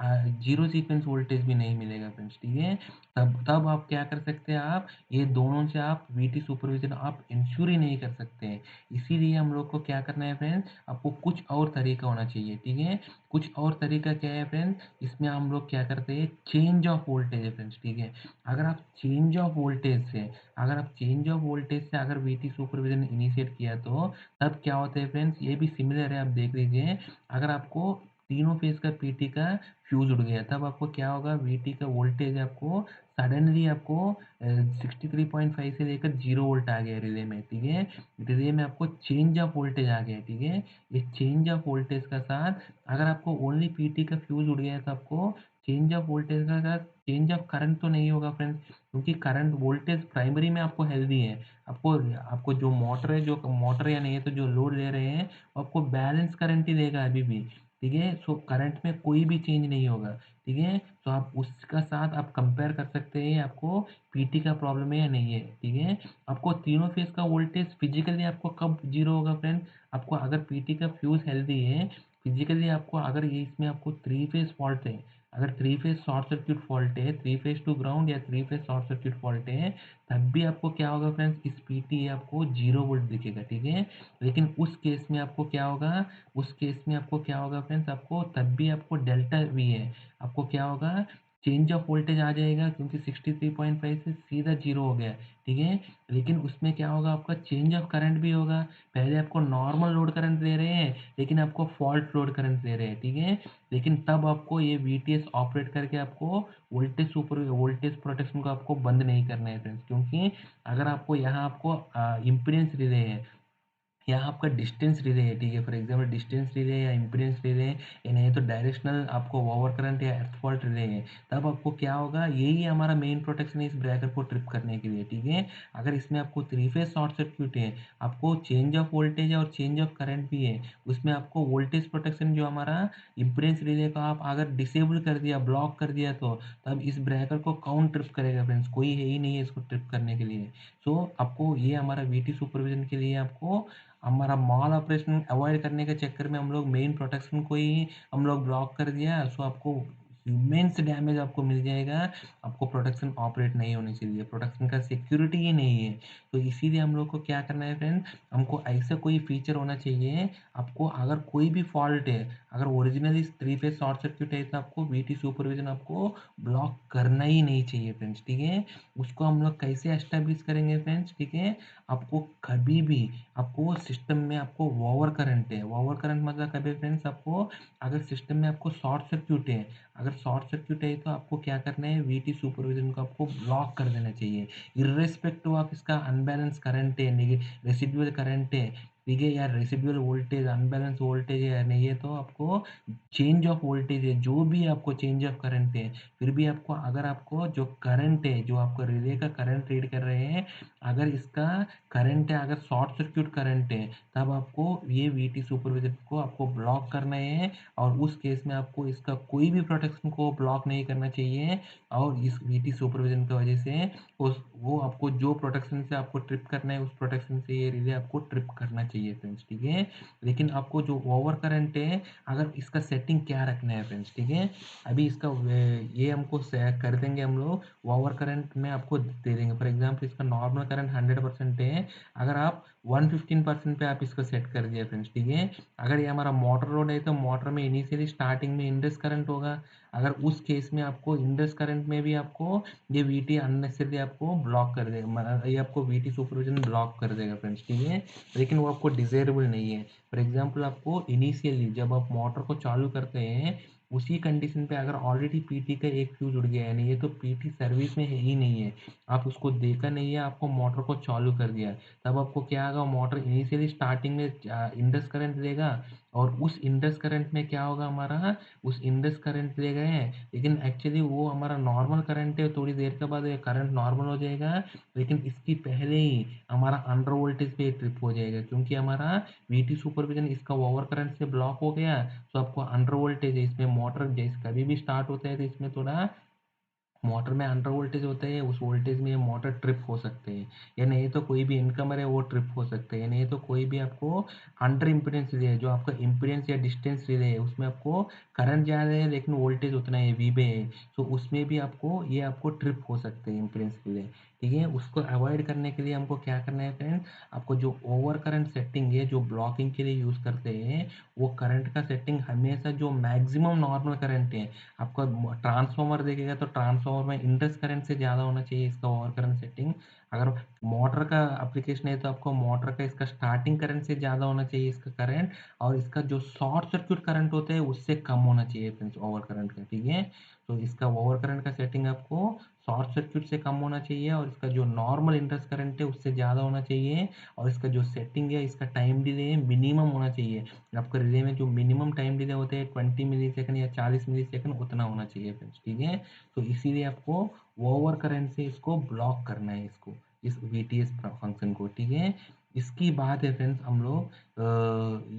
ज़ीरो सीक्वेंस वोल्टेज भी नहीं मिलेगा फ्रेंड्स, ठीक है? तब तब आप क्या कर सकते हैं, आप ये दोनों से आप वीटी सुपरविज़न आप इंश्योर ही नहीं कर सकते हैं। इसीलिए हम लोग को क्या करना है फ्रेंड्स, आपको कुछ और तरीका होना चाहिए, ठीक है? कुछ और तरीका क्या है फ्रेंड्स, इसमें हम लोग क्या करते हैं, चेंज ऑफ वोल्टेज है फ्रेंड्स, ठीक है? अगर आप चेंज ऑफ वोल्टेज से अगर आप चेंज ऑफ वोल्टेज से अगर वीटी सुपरविज़न इनिशिएट किया तो तब क्या होता है फ्रेंड्स, ये भी सिमिलर है, आप देख लीजिए। अगर आपको तीनों फेज़ का पीटी का फ्यूज़ उड़ गया, तब आपको क्या होगा, वीटी का वोल्टेज आपको सडनली आपको 63.5 से लेकर 0 वोल्ट आ गया रिले में, ठीक है? रिले में आपको चेंज ऑफ वोल्टेज आ गया, ठीक है? ये चेंज ऑफ वोल्टेज का साथ अगर आपको ओनली पीटी का फ्यूज़ उड़ गया तो आपको चेंज ऑफ वोल्टेज का साथ चेंज ऑफ करंट तो नहीं होगा फ्रेंड्स, क्योंकि करंट वोल्टेज प्राइमरी में आपको हेल्दी है। आपको आपको जो मोटर या नहीं है तो जो लोड ले रहे हैं, वो आपको बैलेंस करंट ही देगा अभी भी, ठीक है? सो करंट में कोई भी चेंज नहीं होगा, ठीक है? तो आप उसका साथ आप कंपेयर कर सकते हैं आपको पीटी का प्रॉब्लम है या नहीं है, ठीक है? आपको तीनों फेज़ का वोल्टेज फिज़िकली आपको कब 0 होगा फ्रेंड? आपको अगर पीटी का फ्यूज़ हेल्दी है, फिज़िकली आपको अगर ये इसमें आपको 3 फेज़ फॉल्ट है, अगर 3 फेज़ शॉर्ट सर्किट फॉल्ट है, 3 फेज़ टू ग्राउंड या 3 फेज़ शॉर्ट सर्किट फॉल्ट है, तब भी आपको क्या होगा फ्रेंड्स, इस पीटी आपको 0 वोल्ट दिखेगा, ठीक है? लेकिन उस केस में आपको क्या होगा, उस केस में आपको क्या होगा फ्रेंड्स, आपको तब भी आपको डेल्टा वी है, आपको क्या होगा, चेंज ऑफ वोल्टेज आ जाएगा क्योंकि 63.5 से सीधा 0 हो गया, ठीक है? लेकिन उसमें क्या होगा, आपका चेंज ऑफ करंट भी होगा। पहले आपको नॉर्मल लोड करंट दे रहे हैं, लेकिन आपको फॉल्ट लोड करंट दे रहे हैं, ठीक है? लेकिन तब आपको ये वीटीएस ऑपरेट करके आपको वोल्टेज प्रोटेक्शन को आपको बंद नहीं करना है फ्रेंड्स, क्योंकि अगर आपको यहाँ आपको इम्पीडेंस रिले है, यहाँ आपका डिस्टेंस रिले है, ठीक है? फॉर एग्जांपल डिस्टेंस रिले या इम्पीडेंस रिले या नहीं तो डायरेक्शनल आपको ओवर करंट या एर्थ फॉल्ट रिले है, तब आपको क्या होगा, यही हमारा मेन प्रोटेक्शन है इस ब्रेकर को ट्रिप करने के लिए, ठीक है? अगर इसमें आपको थ्री फेज शॉर्ट सर्क्यूट है, आपको चेंज ऑफ वोल्टेज है और चेंज ऑफ करंट भी है, उसमें आपको वोल्टेज प्रोटेक्शन जो हमारा इम्पीडेंस रिले को आप अगर डिसेबल कर दिया, ब्लॉक कर दिया तो तब इस ब्रेकर को कौन ट्रिप करेगा फ्रेंड्स? कोई है ही नहीं है इसको ट्रिप करने के लिए। सो आपको आपको ये हमारा वीटी सुपरविजन के लिए आपको हमारा मॉल ऑपरेशन अवॉइड करने के चक्कर में हम लोग मेन प्रोटेक्शन को ही हम लोग ब्लॉक कर दिया, सो आपको इमेंस डैमेज आपको मिल जाएगा। आपको प्रोटेक्शन ऑपरेट नहीं होनी चाहिए, प्रोटेक्शन का सिक्योरिटी ही नहीं है। तो इसीलिए हम लोग को क्या करना है फ्रेंड, हमको ऐसा कोई फीचर होना चाहिए। आपको अगर कोई भी फॉल्ट है, अगर originally three phase short circuit है, तो आपको वीटी सुपरविजन आपको ब्लॉक करना ही नहीं चाहिए फ्रेंड्स, ठीक है। उसको हम लोग कैसे एस्टेब्लिश करेंगे फ्रेंड्स, ठीक है। आपको कभी भी आपको सिस्टम में आपको ओवर करंट है, ओवर करंट मतलब कभी फ्रेंड्स आपको अगर सिस्टम में आपको शॉर्ट सर्क्यूट है, अगर शॉर्ट सर्क्यूट है तो आपको क्या करना है, वीटी सुपरविजन को आपको ब्लॉक कर देना चाहिए, इर्रेस्पेक्टिव ऑफ इसका अनबैलेंस करंट है, रेसिडुअल करंट है, ठीक है, या रेसिडुअल वोल्टेज अनबैलेंस वोल्टेज है या नहीं है, तो आपको चेंज ऑफ वोल्टेज है, जो भी आपको चेंज ऑफ करंट है, फिर भी आपको अगर आपको जो करंट है, जो आपको रिले का करंट रीड कर रहे हैं, अगर इसका करंट है, अगर शॉर्ट सर्क्यूट करंट है, तब आपको ये वीटी सुपरविजन को आपको ब्लॉक करना है। और उस केस में आपको इसका कोई भी प्रोटेक्शन को ब्लॉक नहीं करना चाहिए। और इस वीटी सुपरविजन की वजह से वो आपको जो प्रोटेक्शन से आपको ट्रिप करना है, उस प्रोटेक्शन से ये रिले आपको ट्रिप करना चाहिए फ्रेंड्स, ठीक है। लेकिन आपको जो ओवर करंट है, अगर इसका सेटिंग क्या रखना है फ्रेंड्स, ठीक है। अभी इसका ये हमको कर देंगे हम लोग, ओवर करंट में आपको दे देंगे। फॉर एग्जाम्पल इसका नॉर्मल करंट 100% है, अगर आप 115% पे आप इसको सेट कर दिए फ्रेंड्स, ठीक है। अगर ये हमारा मोटर लोड है, तो मोटर में इनिशियली स्टार्टिंग में इंडस करंट होगा, अगर उस केस में आपको इंडस करंट में भी आपको ये वीटी अननेसेसरी आपको ब्लॉक कर देगा, ये आपको वीटी सुपरविजन ब्लॉक कर देगा फ्रेंड्स, ठीक है। लेकिन वो आपको डिजेरेबल नहीं है। फॉर एग्जाम्पल आपको इनिशियली जब आप मोटर को चालू करते हैं, उसी कंडीशन पे अगर ऑलरेडी पीटी का एक फ्यूज उड़ गया है, नहीं है तो पीटी सर्विस में है ही नहीं है, आप उसको देखा नहीं है, आपको मोटर को चालू कर दिया, तब आपको क्या होगा, मोटर इनिशियली स्टार्टिंग में इंडस करंट देगा, और उस इंडस करंट में क्या होगा हमारा, उस इंडस करंट ले गए हैं, लेकिन एक्चुअली वो हमारा नॉर्मल करंट है, थोड़ी देर के बाद ये करंट नॉर्मल हो जाएगा, लेकिन इसकी पहले ही हमारा अंडर वोल्टेज पे ट्रिप हो जाएगा, क्योंकि हमारा वीटी सुपरविजन इसका ओवर करंट से ब्लॉक हो गया। तो आपको अंडर वोल्टेज है, इसमें मोटर जैसे कभी भी स्टार्ट होता है, तो इसमें थोड़ा मोटर में अंडर वोल्टेज होता है, उस वोल्टेज में ये मोटर ट्रिप हो सकते हैं, या नहीं तो कोई भी इनकमर है वो ट्रिप हो सकते हैं, नहीं तो कोई भी आपको अंडर इम्पीडेंस रिले है, जो आपका इम्पीडेंस या डिस्टेंस रिले है, उसमें आपको करंट ज़्यादा है लेकिन वोल्टेज उतना है, वी पे है, तो उसमें भी आपको ये आपको ट्रिप हो सकते हैं इम्पीडेंस रिले, ठीक है। उसको अवॉइड करने के लिए हमको क्या करना है फ्रेंड, आपको जो ओवर करंट सेटिंग है, जो ब्लॉकिंग के लिए यूज़ करते हैं, वो करंट का सेटिंग हमेशा जो मैक्सिमम नॉर्मल करंट है, आपका ट्रांसफॉर्मर देखेगा तो ट्रांसफॉर्मर में इंडक्स करंट से ज़्यादा होना चाहिए इसका ओवर करंट सेटिंग। अगर मोटर का एप्लीकेशन है, तो आपको मोटर का इसका स्टार्टिंग करंट से ज़्यादा होना चाहिए इसका करंट, और इसका जो शॉर्ट सर्क्यूट करंट होता है उससे कम होना चाहिए फ्रेंड्स ओवर करंट का, ठीक है। तो इसका ओवर करंट का सेटिंग आपको शॉर्ट सर्क्यूट से कम होना चाहिए, और इसका जो नॉर्मल इंडक्स करंट है उससे ज़्यादा होना चाहिए, और इसका जो सेटिंग है, इसका टाइम डिले मिनिमम होना चाहिए। आपका रिले में जो मिनिमम टाइम डिले होते हैं 20 मिली सेकंड या 40 मिली सेकंड, उतना होना चाहिए फ्रेंड्स, ठीक है। तो इसीलिए आपको ओवर करंट से इसको ब्लॉक करना है, इसको इस वीटीएस फंक्शन को, ठीक है। इसकी बात है फ्रेंड्स, हम लोग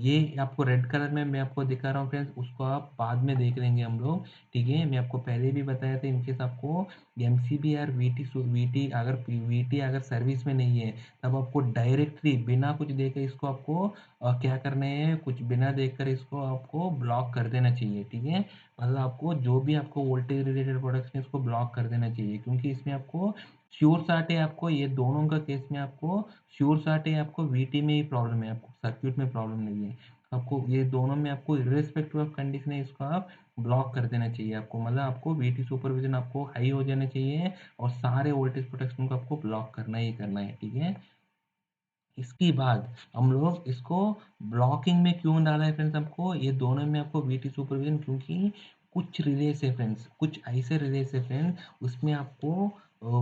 ये आपको रेड कलर में मैं आपको दिखा रहा हूँ फ्रेंड्स, उसको आप बाद में देख लेंगे हम लोग, ठीक है। मैं आपको पहले भी बताया था, इनकेस आपको M C B or VT अगर सर्विस में नहीं है, तब आपको डायरेक्टली बिना कुछ देखे इसको आपको क्या करना है, कुछ बिना देखकर इसको आपको ब्लॉक कर देना चाहिए, ठीक है। मतलब आपको जो भी आपको वोल्टेज रिलेटेड प्रोडक्ट्स है, इसको ब्लॉक कर देना चाहिए, क्योंकि इसमें आपको श्योर शॉट है, आपको ये दोनों का केस में आपको श्योर शॉट है, आपको वीटी में ही प्रॉब्लम है, आपको सर्क्यूट में प्रॉब्लम नहीं है। आपको ये दोनों में आपको इर्रेस्पेक्टिव ऑफ कंडीशन है, इसको आप ब्लॉक कर देना चाहिए आपको, मतलब आपको वीटी सुपरविजन आपको हाई हो जाना चाहिए, और सारे वोल्टेज प्रोटेक्शन को आपको ब्लॉक करना ही करना है, ठीक है। इसके बाद हम लोग इसको ब्लॉकिंग में क्यों डाला है फ्रेंड्स, हमको ये दोनों में आपको वीटी सुपरविजन, क्योंकि कुछ रिलेस है फ्रेंड्स, कुछ ऐसे रिलेस है फ्रेंड्स, उसमें आपको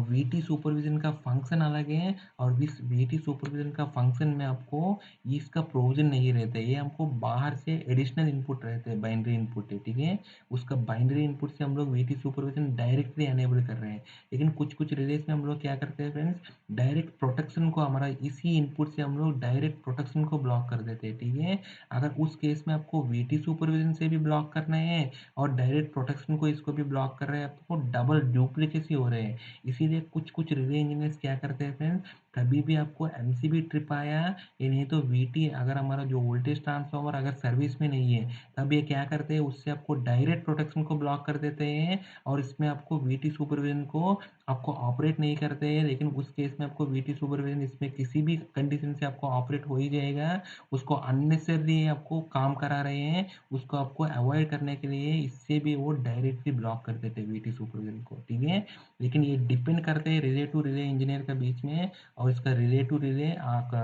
वीटी सुपरविजन का फंक्शन अलग है, और इस वीटी सुपरविजन का फंक्शन में आपको इसका प्रोविजन नहीं रहता है, ये हमको बाहर से एडिशनल इनपुट रहते हैं, बाइनरी इनपुट है, ठीक है। उसका बाइनरी इनपुट से हम लोग वीटी सुपरविजन डायरेक्टली अनेबल कर रहे हैं, लेकिन कुछ कुछ रिलेस में हम लोग क्या करते हैं फ्रेंड्स, डायरेक्ट प्रोटेक्शन को हमारा इसी इनपुट से हम लोग डायरेक्ट प्रोटेक्शन को ब्लॉक कर देते हैं, ठीक है। अगर उस केस में आपको वीटी सुपरविजन से भी ब्लॉक करना है, और डायरेक्ट प्रोटेक्शन को इसको भी ब्लॉक कर रहे हैं, आपको डबल डुप्लीकेसी हो रहे हैं। इसीलिए कुछ कुछ रिले इंजीनियर्स क्या करते हैं फ्रेंड्स, कभी भी आपको एमसीबी ट्रिप आया या नहीं तो वीटी, अगर हमारा जो वोल्टेज ट्रांसफार्मर अगर सर्विस में नहीं है, तब ये क्या करते हैं, उससे आपको डायरेक्ट प्रोटेक्शन को ब्लॉक कर देते हैं और इसमें आपको वीटी सुपरविजन को आपको ऑपरेट नहीं करते हैं। लेकिन उस केस में आपको वीटी सुपरविजन इसमें किसी भी कंडीशन से आपको ऑपरेट हो ही जाएगा। उसको अननेसेसरी आपको काम करा रहे हैं, उसको आपको अवॉइड करने के लिए इससे भी वो डायरेक्टली ब्लॉक कर देते हैं वीटी सुपरविजन को, ठीक है। लेकिन ये डिपेंड करते हैं रिले टू रिले इंजीनियर के बीच में, और इसका रिले टू रिले आपका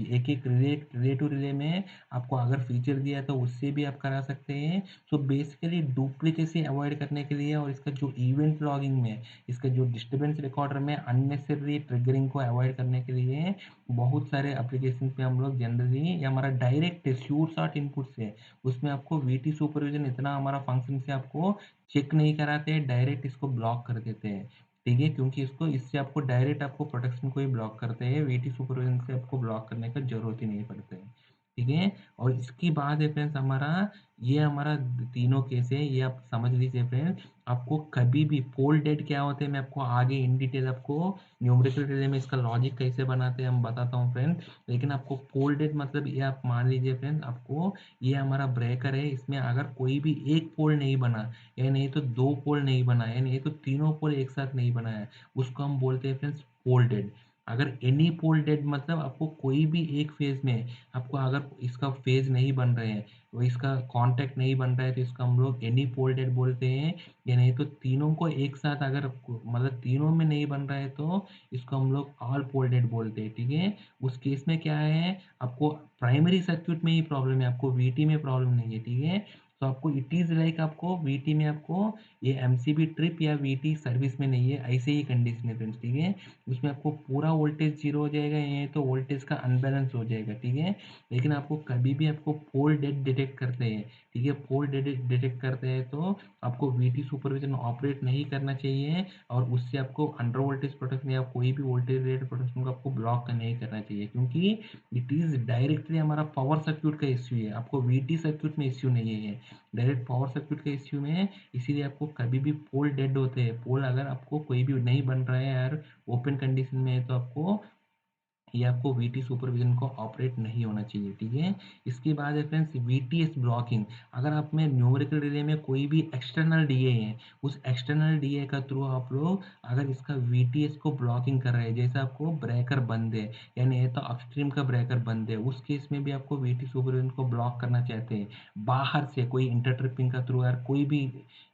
एक एक रिले टू रिले में आपको अगर फीचर दिया तो उससे भी आप करा सकते हैं। सो बेसिकली डुप्लीकेसी अवॉइड करने के लिए और इसका जो इवेंट लॉगिंग में, इसका जो डिस्टर्बेंस रिकॉर्डर में अननेसेसरी ट्रिगरिंग को अवॉइड करने के लिए बहुत सारे एप्लीकेशन पे हम लोग जनरली, ये हमारा डायरेक्ट श्योर शॉट इनपुट से, उसमें आपको वीटी सुपरविजन इतना हमारा फंक्शन से आपको चेक नहीं कराते, डायरेक्ट इसको ब्लॉक कर देते हैं, ठीक है। क्योंकि इसको, इससे आपको डायरेक्ट आपको प्रोटेक्शन को ही ब्लॉक करते हैं, वीटी सुपरविजन से आपको ब्लॉक करने का जरूरत ही नहीं पड़ता है, ठीक है। और इसकी बाद है फ्रेंड्स हमारा, ये हमारा तीनों केस है, ये आप समझ लीजिए फ्रेंड्स। आपको कभी भी पोल डेड क्या होते हैं मैं आपको आगे इन डिटेल आपको न्यूमेरिकल रिले में इसका लॉजिक कैसे बनाते हैं हम बताता हूँ फ्रेंड। लेकिन आपको पोल डेड मतलब ये आप मान लीजिए फ्रेंड, आपको ये हमारा ब्रेकर है, इसमें अगर कोई भी एक पोल नहीं बना, या नहीं तो दो पोल नहीं बना, या नहीं तो तीनों पोल एक साथ नहीं बना है, उसको हम बोलते हैं फ्रेंड्स पोल डेड। अगर एनी पोल डेड मतलब आपको कोई भी एक फेज में आपको अगर इसका फेज नहीं बन रहे हैं, वो इसका कांटेक्ट नहीं बन रहा है, तो इसका हम लोग एनी पोल डेड बोलते हैं। या नहीं तो तीनों को एक साथ अगर मतलब तीनों में नहीं बन रहा है तो इसको हम लोग ऑल पोल डेड बोलते हैं, ठीक है। उस केस में क्या है, आपको प्राइमरी सर्किट में ही प्रॉब्लम है, आपको वीटी में प्रॉब्लम नहीं है, ठीक है। तो आपको इट इज लाइक आपको वीटी में आपको ये एमसीबी ट्रिप या वीटी सर्विस में नहीं है, ऐसे ही कंडीशन है फ्रेंड्स, ठीक है। उसमें आपको पूरा वोल्टेज जीरो हो जाएगा, ये तो वोल्टेज का अनबैलेंस हो जाएगा, ठीक है। लेकिन आपको कभी भी आपको पोल डेड डिटेक्ट करते हैं, ठीक है, पोल डेड डिटेक्ट करते हैं तो आपको वीटी सुपरविजन ऑपरेट नहीं करना चाहिए, और उससे आपको अंडर वोल्टेज प्रोटेक्शन या कोई भी वोल्टेज रिलेटेड प्रोटेक्शन को आपको ब्लॉक नहीं करना चाहिए, क्योंकि इट इज डायरेक्टली हमारा पावर सर्क्यूट का इश्यू है, आपको वीटी सर्क्यूट में इश्यू नहीं है, डायरेक्ट पावर सर्क्यूट के इश्यू में। इसीलिए आपको कभी भी पोल डेड होते हैं, पोल अगर आपको कोई भी नहीं बन रहा है यार, ओपन कंडीशन में है, तो आपको ये आपको वीटी सुपरविजन को ऑपरेट नहीं होना चाहिए, ठीक है। इसके बाद है फ्रेंड्स वीटीएस ब्लॉकिंग। अगर आप में न्यूमेरिकल रिले में कोई भी एक्सटर्नल डीए है, उस एक्सटर्नल डीए का थ्रू आप लोग अगर इसका वीटीएस को ब्लॉकिंग कर रहे हैं, जैसे आपको ब्रेकर बंद है, यानी ये तो अपस्ट्रीम का ब्रेकर बंद है, उस केस में भी आपको वीटी सुपरविजन को ब्लॉक करना चाहते हैं, बाहर से कोई इंटरट्रिपिंग का थ्रू, यार कोई भी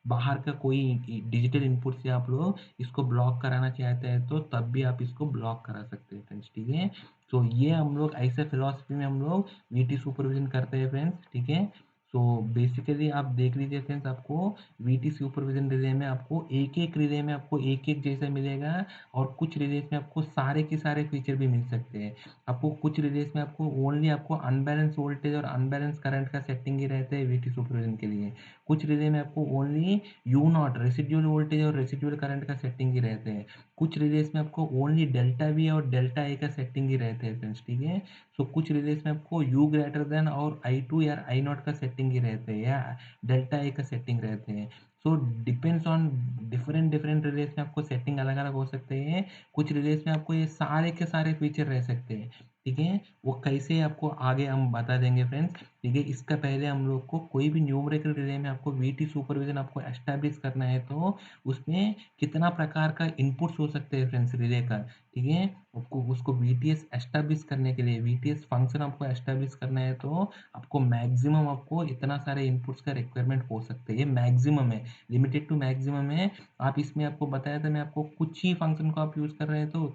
बाहर का कोई डिजिटल इनपुट से आप लोग इसको ब्लॉक कराना चाहते हैं, तो तब भी आप इसको ब्लॉक करा सकते हैं फ्रेंड्स, ठीक है। तो ये हम लोग ऐसे फिलॉसफी में हम लोग वीटी सुपरविजन करते हैं फ्रेंड्स, ठीक है। सो बेसिकली आप देख लीजिए फ्रेंड्स, आपको वीटी सुपरविजन रिले में आपको एक एक रिले में आपको एक एक जैसा मिलेगा, और कुछ रिलेज में आपको सारे के सारे फीचर भी मिल सकते हैं। आपको कुछ रिलेज में आपको ओनली आपको अनबैलेंस वोल्टेज और अनबैलेंस करंट का सेटिंग ही रहता है वीटी सुपरविजन के लिए। कुछ रिले में आपको only you not residual voltage और रेसिडुअल करंट का सेटिंग ही रहते हैं। कुछ रिलेज में आपको ओनली डेल्टा वी और डेल्टा ए का सेटिंग ही रहते हैं फ्रेंड्स, ठीक है। सो कुछ रिलेज में आपको यू ग्रेटर देन और आई टू या आई नॉट का सेटिंग ही रहते हैं, या डेल्टा ए का सेटिंग रहते हैं। So depends on different different release में आपको सेटिंग अलग अलग हो सकते हैं। कुछ रिलेज में आपको ये सारे के सारे फीचर रह सकते हैं, ठीक है। वो कैसे आपको आगे हम बता देंगे फ्रेंड्स, ठीक है। इसका पहले हम लोग को कोई भी न्यूमेरिकल रिले में आपको वीटी सुपरविजन आपको एस्टैब्लिश करना है, तो उसमें कितना प्रकार का इनपुट्स हो सकते हैं फ्रेंड्स रिले का, ठीक है। आपको उसको वीटीएस एस्टैब्लिश करने के लिए, वीटीएस फंक्शन आपको एस्टैब्लिश करना है, तो आपको मैक्सिमम आपको इतना सारे इनपुट्स का रिक्वायरमेंट हो सकते हैं, ये मैक्सिमम है, लिमिटेड टू मैक्सिमम है। आप इसमें आपको बताया था मैं आपको कुछ ही फंक्शन को आप यूज़ कर रहे हैं, तो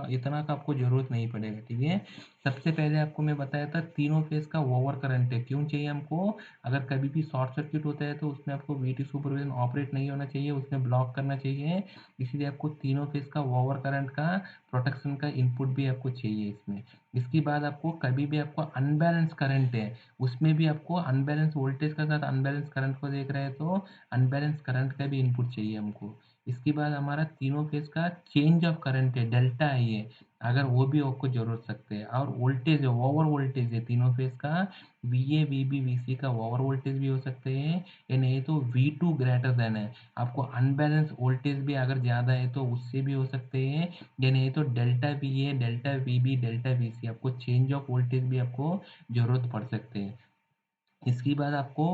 इतना का आपको ज़रूरत नहीं पड़ेगा, ठीक है। सबसे पहले आपको मैं बताया था तीनों फेज का ओवर करंट है क्यों चाहिए हमको, अगर कभी भी शॉर्ट सर्किट होता है तो उसमें आपको वीटी सुपरविजन ऑपरेट नहीं होना चाहिए, उसमें ब्लॉक करना चाहिए। इसीलिए आपको तीनों फेज का ओवर करंट का प्रोटेक्शन का इनपुट भी आपको चाहिए इसमें। इसके बाद आपको कभी भी आपको अनबैलेंस करंट है, उसमें भी आपको अनबैलेंस वोल्टेज के साथ अनबैलेंस करंट को देख रहे हैं, तो अनबैलेंस करंट का भी इनपुट चाहिए हमको। इसके बाद हमारा तीनों फेज का चेंज ऑफ करंट है, डेल्टा है ये, अगर वो भी आपको ज़रूरत सकते हैं। और वोल्टेज है, ओवर वोल्टेज है तीनों फेज़ का, वीए, वीबी, वीसी का ओवर वोल्टेज भी हो सकते हैं, या नहीं तो वी2 ग्रेटर देन है। आपको अनबैलेंस वोल्टेज भी अगर ज़्यादा है तो उससे भी हो सकते हैं, या नहीं तो डेल्टा वीए, डेल्टा वीबी, डेल्टा वीसी, आपको चेंज ऑफ वोल्टेज भी आपको ज़रूरत पड़ सकते हैं। इसके बाद आपको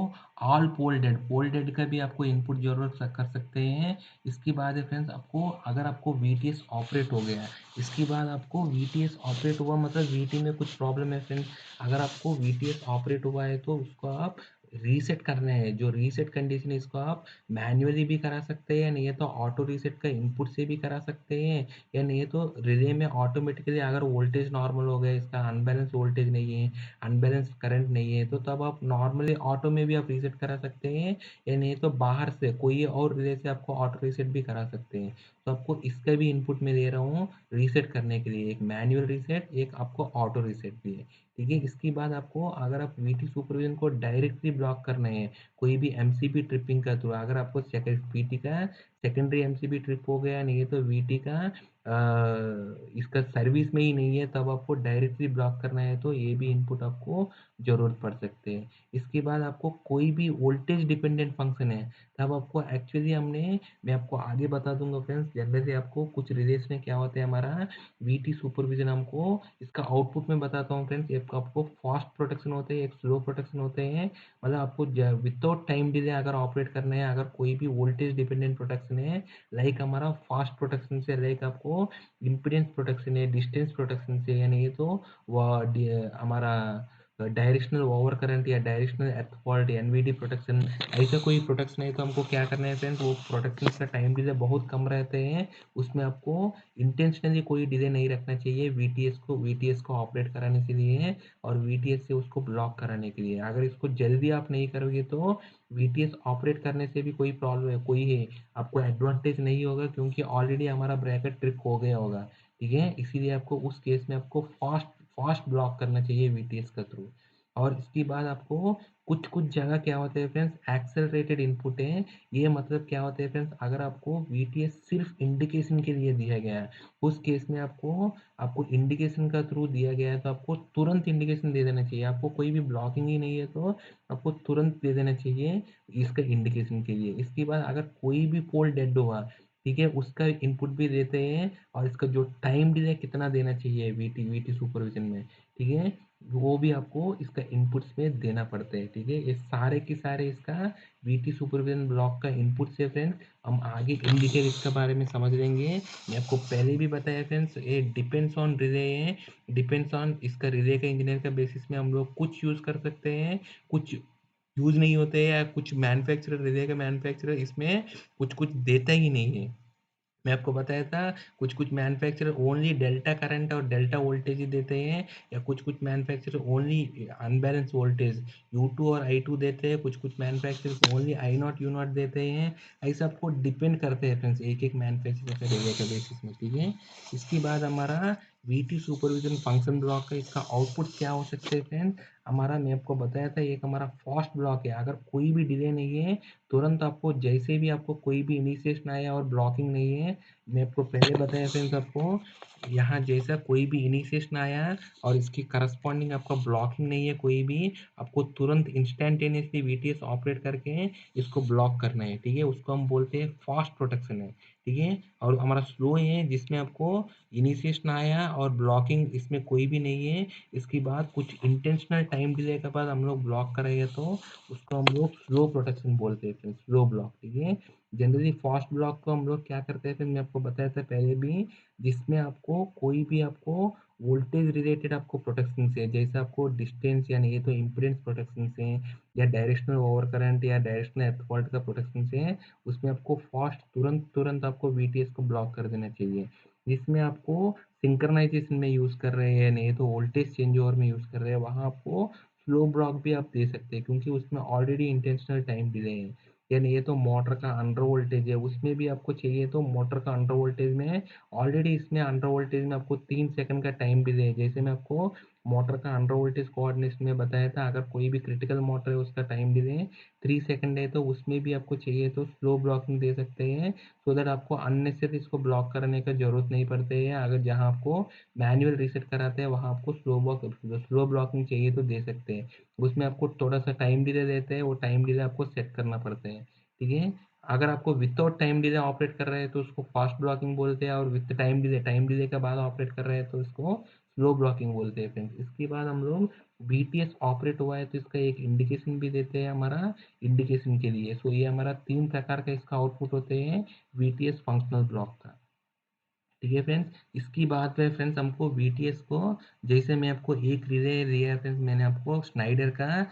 ऑल पोल डेड का भी आपको इनपुट ज़रूरत कर सकते हैं। इसके बाद है फ्रेंड्स, आपको अगर आपको वीटीएस ऑपरेट हो गया, इसके बाद आपको वीटीएस ऑपरेट हुआ मतलब वीटी में कुछ प्रॉब्लम है फ्रेंड्स। अगर आपको वीटीएस ऑपरेट हुआ है तो उसको आप रीसेट करना है। जो रीसेट कंडीशन है इसको आप मैन्युअली भी करा सकते हैं, नहीं है तो ऑटो रीसेट का इनपुट से भी करा सकते हैं, या नहीं है तो रिले में ऑटोमेटिकली अगर वोल्टेज नॉर्मल हो गया, इसका अनबैलेंस वोल्टेज नहीं है, अनबैलेंस करंट नहीं है, तो तब आप नॉर्मली ऑटो में भी आप रीसेट करा सकते हैं, या नहीं तो बाहर से कोई और रिले से आपको ऑटो रीसेट भी करा सकते हैं। तो आपको इसका भी इनपुट मैं दे रहा हूँ रीसेट करने के लिए, एक मैनुअल रीसेट, एक आपको ऑटो रीसेट भी है। ठीक है, इसके बाद आपको अगर आप वीटी सुपरविजन को डायरेक्टली ब्लॉक करना है कोई भी एमसीबी ट्रिपिंग का थ्रू, अगर आपको सेकेंड वीटी का सेकेंडरी एमसीबी ट्रिप हो गया, नहीं है तो वीटी का इसका सर्विस में ही नहीं है, तब आपको डायरेक्टली ब्लॉक करना है तो ये भी इनपुट आपको ज़रूरत पड़ सकते हैं। इसके बाद आपको कोई भी वोल्टेज डिपेंडेंट फंक्शन है, तब आपको एक्चुअली मैं आपको आगे बता दूंगा फ्रेंड्स। जनरली आपको कुछ रिलेस में क्या होता है हमारा वीटी सुपरविजन, हमको इसका आउटपुट में बताता हूँ फ्रेंड्स। एक आपको फास्ट प्रोटेक्शन होते हैं, एक स्लो प्रोटेक्शन होते हैं। मतलब आपको विदाउट टाइम डिले अगर ऑपरेट करना है, अगर कोई भी वोल्टेज डिपेंडेंट प्रोटेक्शन है, लाइक हमारा फास्ट प्रोटेक्शन से, लाइक आपको इम्पीडेंस प्रोटेक्शन है, डिस्टेंस प्रोटेक्शन से, यानी ये तो हमारा डायरेक्शनल ओवर करंट या directional earth fault, NVD protection, ऐसा कोई प्रोटेक्शन है तो हमको क्या करना है फ्रेंड्स, वो प्रोटेक्शन का टाइम डिले बहुत कम रहते हैं, उसमें आपको इंटेंशनली कोई डिले नहीं रखना चाहिए वीटीएस को ऑपरेट कराने के लिए और वीटीएस से उसको ब्लॉक कराने के लिए। अगर इसको जल्दी आप नहीं करोगे तो वीटीएस ऑपरेट करने से भी कोई प्रॉब्लम है, कोई है आपको एडवांटेज नहीं होगा, क्योंकि ऑलरेडी हमारा ब्रैकेट ट्रिप हो गया होगा। ठीक है, इसीलिए आपको उस केस में आपको फास्ट फास्ट ब्लॉक करना चाहिए वीटीएस का थ्रू। और इसके बाद आपको कुछ कुछ जगह क्या होता है फ्रेंड्स, एक्सेलरेटेड इनपुट है। ये मतलब क्या होता है फ्रेंड्स, अगर आपको वीटीएस सिर्फ इंडिकेशन के लिए दिया गया है, उस केस में आपको आपको इंडिकेशन का थ्रू दिया गया है तो आपको तुरंत इंडिकेशन दे देना चाहिए। आपको कोई भी ब्लॉकिंग ही नहीं है तो आपको तुरंत दे देना चाहिए इसका इंडिकेशन के लिए। इसके बाद अगर कोई भी पोल डेड हुआ, ठीक है, उसका इनपुट भी देते हैं, और इसका जो टाइम डिले कितना देना चाहिए वीटी वीटी सुपरविजन में, ठीक है, वो भी आपको इसका इनपुट्स में देना पड़ता है। ठीक है, ये सारे के सारे इसका वीटी सुपरविजन ब्लॉक का इनपुट से फ्रेंड्स। हम आगे इन डिटेल इसके बारे में समझ लेंगे। मैं आपको पहले भी बताया फ्रेंड्स, ये डिपेंड्स ऑन रिले है, डिपेंड्स ऑन इसका रिले का इंजीनियर का बेसिस में हम लोग कुछ यूज़ कर सकते हैं, कुछ यूज़ नहीं होते हैं, या कुछ मैन्युफैक्चरर रिले का मैन्युफैक्चरर इसमें कुछ कुछ देता ही नहीं है। मैं आपको बताया था कुछ कुछ मैन्युफैक्चरर ओनली डेल्टा करंट और डेल्टा वोल्टेज ही देते हैं, या कुछ कुछ manufacturer only unbalance voltage U2 और I2 देते हैं, कुछ कुछ मैन्युफैक्चरर ओनली I0 U0 देते हैं। ऐसा आपको डिपेंड करते हैं फ्रेंड्स, एक एक मैन्युफैक्चरर का रिले का बेसिस में। ठीक है, इसके बाद हमारा वीटी सुपरविजन फंक्शन ब्लॉक का इसका आउटपुट क्या हो सकते हैं फ्रेंड्स। हमारा मैं आपको बताया था एक हमारा फास्ट ब्लॉक है, अगर कोई भी डिले नहीं है, तुरंत आपको जैसे भी आपको कोई भी इनिशिएशन आया और ब्लॉकिंग नहीं है, मैं आपको पहले बताया फ्रेंड्स, आपको यहाँ जैसा कोई भी इनिशिएशन आया और इसकी करस्पॉन्डिंग आपका ब्लॉकिंग नहीं है कोई भी, आपको तुरंत इंस्टेंटेनियसली वीटीएस ऑपरेट करके इसको ब्लॉक करना है। ठीक है, उसको हम बोलते हैं फास्ट प्रोटेक्शन है। ठीक है, और हमारा स्लो है जिसमें आपको इनिशिएशन आया और ब्लॉकिंग इसमें कोई भी नहीं है, इसके बाद कुछ इंटेंशनल टाइम डिले के बाद हम लोग ब्लॉक करेंगे तो उसको हम लोग स्लो प्रोटेक्शन बोलते हैं, स्लो ब्लॉक। ठीक है, जनरली फास्ट ब्लॉक को हम लोग क्या करते हैं, फिर मैं आपको बताया था पहले भी, जिसमें आपको कोई भी आपको वोल्टेज रिलेटेड आपको प्रोटेक्शन से, जैसे आपको डिस्टेंस या नहीं तो इम्पीडेंस प्रोटेक्शन से, या डायरेक्शनल ओवर करंट या डायरेक्शनल एर्थ फॉल्ट का प्रोटेक्शन से, उसमें आपको फास्ट तुरंत तुरंत आपको वीटीएस को ब्लॉक कर देना चाहिए। जिसमें आपको सिंक्रोनाइजेशन में यूज़ कर रहे हैं, नहीं तो वोल्टेज चेंज ओवर में यूज़ कर रहे हैं, वहाँ आपको स्लो ब्लॉक भी आप दे सकते हैं, क्योंकि उसमें ऑलरेडी इंटेंशनल टाइम डिले है। या नहीं तो मोटर का अंडर वोल्टेज है, उसमें भी आपको चाहिए तो मोटर का अंडर वोल्टेज में ऑलरेडी इसमें अंडर वोल्टेज में आपको 3 सेकंड का टाइम डिले है। जैसे मैं आपको मोटर का अंडर वोल्टेज कोऑर्डिनेशन में बताया था, अगर कोई भी क्रिटिकल मोटर है उसका टाइम डिले 3 सेकंड है, तो उसमें भी आपको चाहिए तो स्लो ब्लॉकिंग दे सकते हैं, सो दैट आपको अननेसेसरी इसको ब्लॉक करने का ज़रूरत नहीं पड़ती है। अगर जहाँ आपको मैनुअल रीसेट कराते हैं वहाँ आपको स्लो ब्लॉकिंग चाहिए तो दे सकते हैं। उसमें आपको थोड़ा-सा टाइम डिले देते हैं, वो टाइम डिले आपको सेट करना पड़ता है, ठीक है? अगर आपको विथआउट टाइम डिले ऑपरेट कर रहे हैं तो उसको फास्ट ब्लॉकिंग बोलते हैं, और विथ टाइम डिले के बाद ऑपरेट कर रहे हैं तो इसको स्लो ब्लॉकिंग बोलते हैं फ्रेंड्स। इसके बाद हम लोग बीटीएस ऑपरेट हुआ है तो इसका एक इंडिकेशन भी देते हैं हमारा इंडिकेशन के लिए। सो ये हमारा 3 प्रकार का इसका आउटपुट होते हैं बीटीएस फंक्शनल ब्लॉक का। ठीक है फ्रेंड्स, इसकी बात है फ्रेंड्स, हमको बीटीएस को, जैसे मैं आपको एक रिले दिया फ्रेंड्स, मैंने आपको स्नाइडर का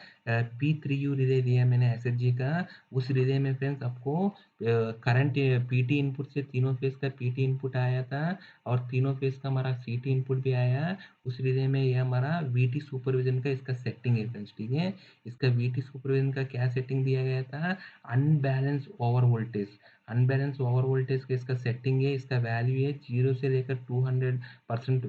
P3U रिले दिया मैंने एसएचजी का। उस रिले में फ्रेंड्स आपको करंट पीटी इनपुट से तीनों फेज का पीटी इनपुट आया था, और तीनों फेज का हमारा सीटी इनपुट भी आया। उस रिले में ये हमारा वीटी सुपरविजन का इसका सेटिंग है फ्रेंड्स, ठीक है? इसका वीटी सुपरविजन का क्या सेटिंग दिया गया था? Unbalance over voltage. Unbalance over voltage का इसका सेटिंग है, इसका वैल्यू है 0 से लेकर 200%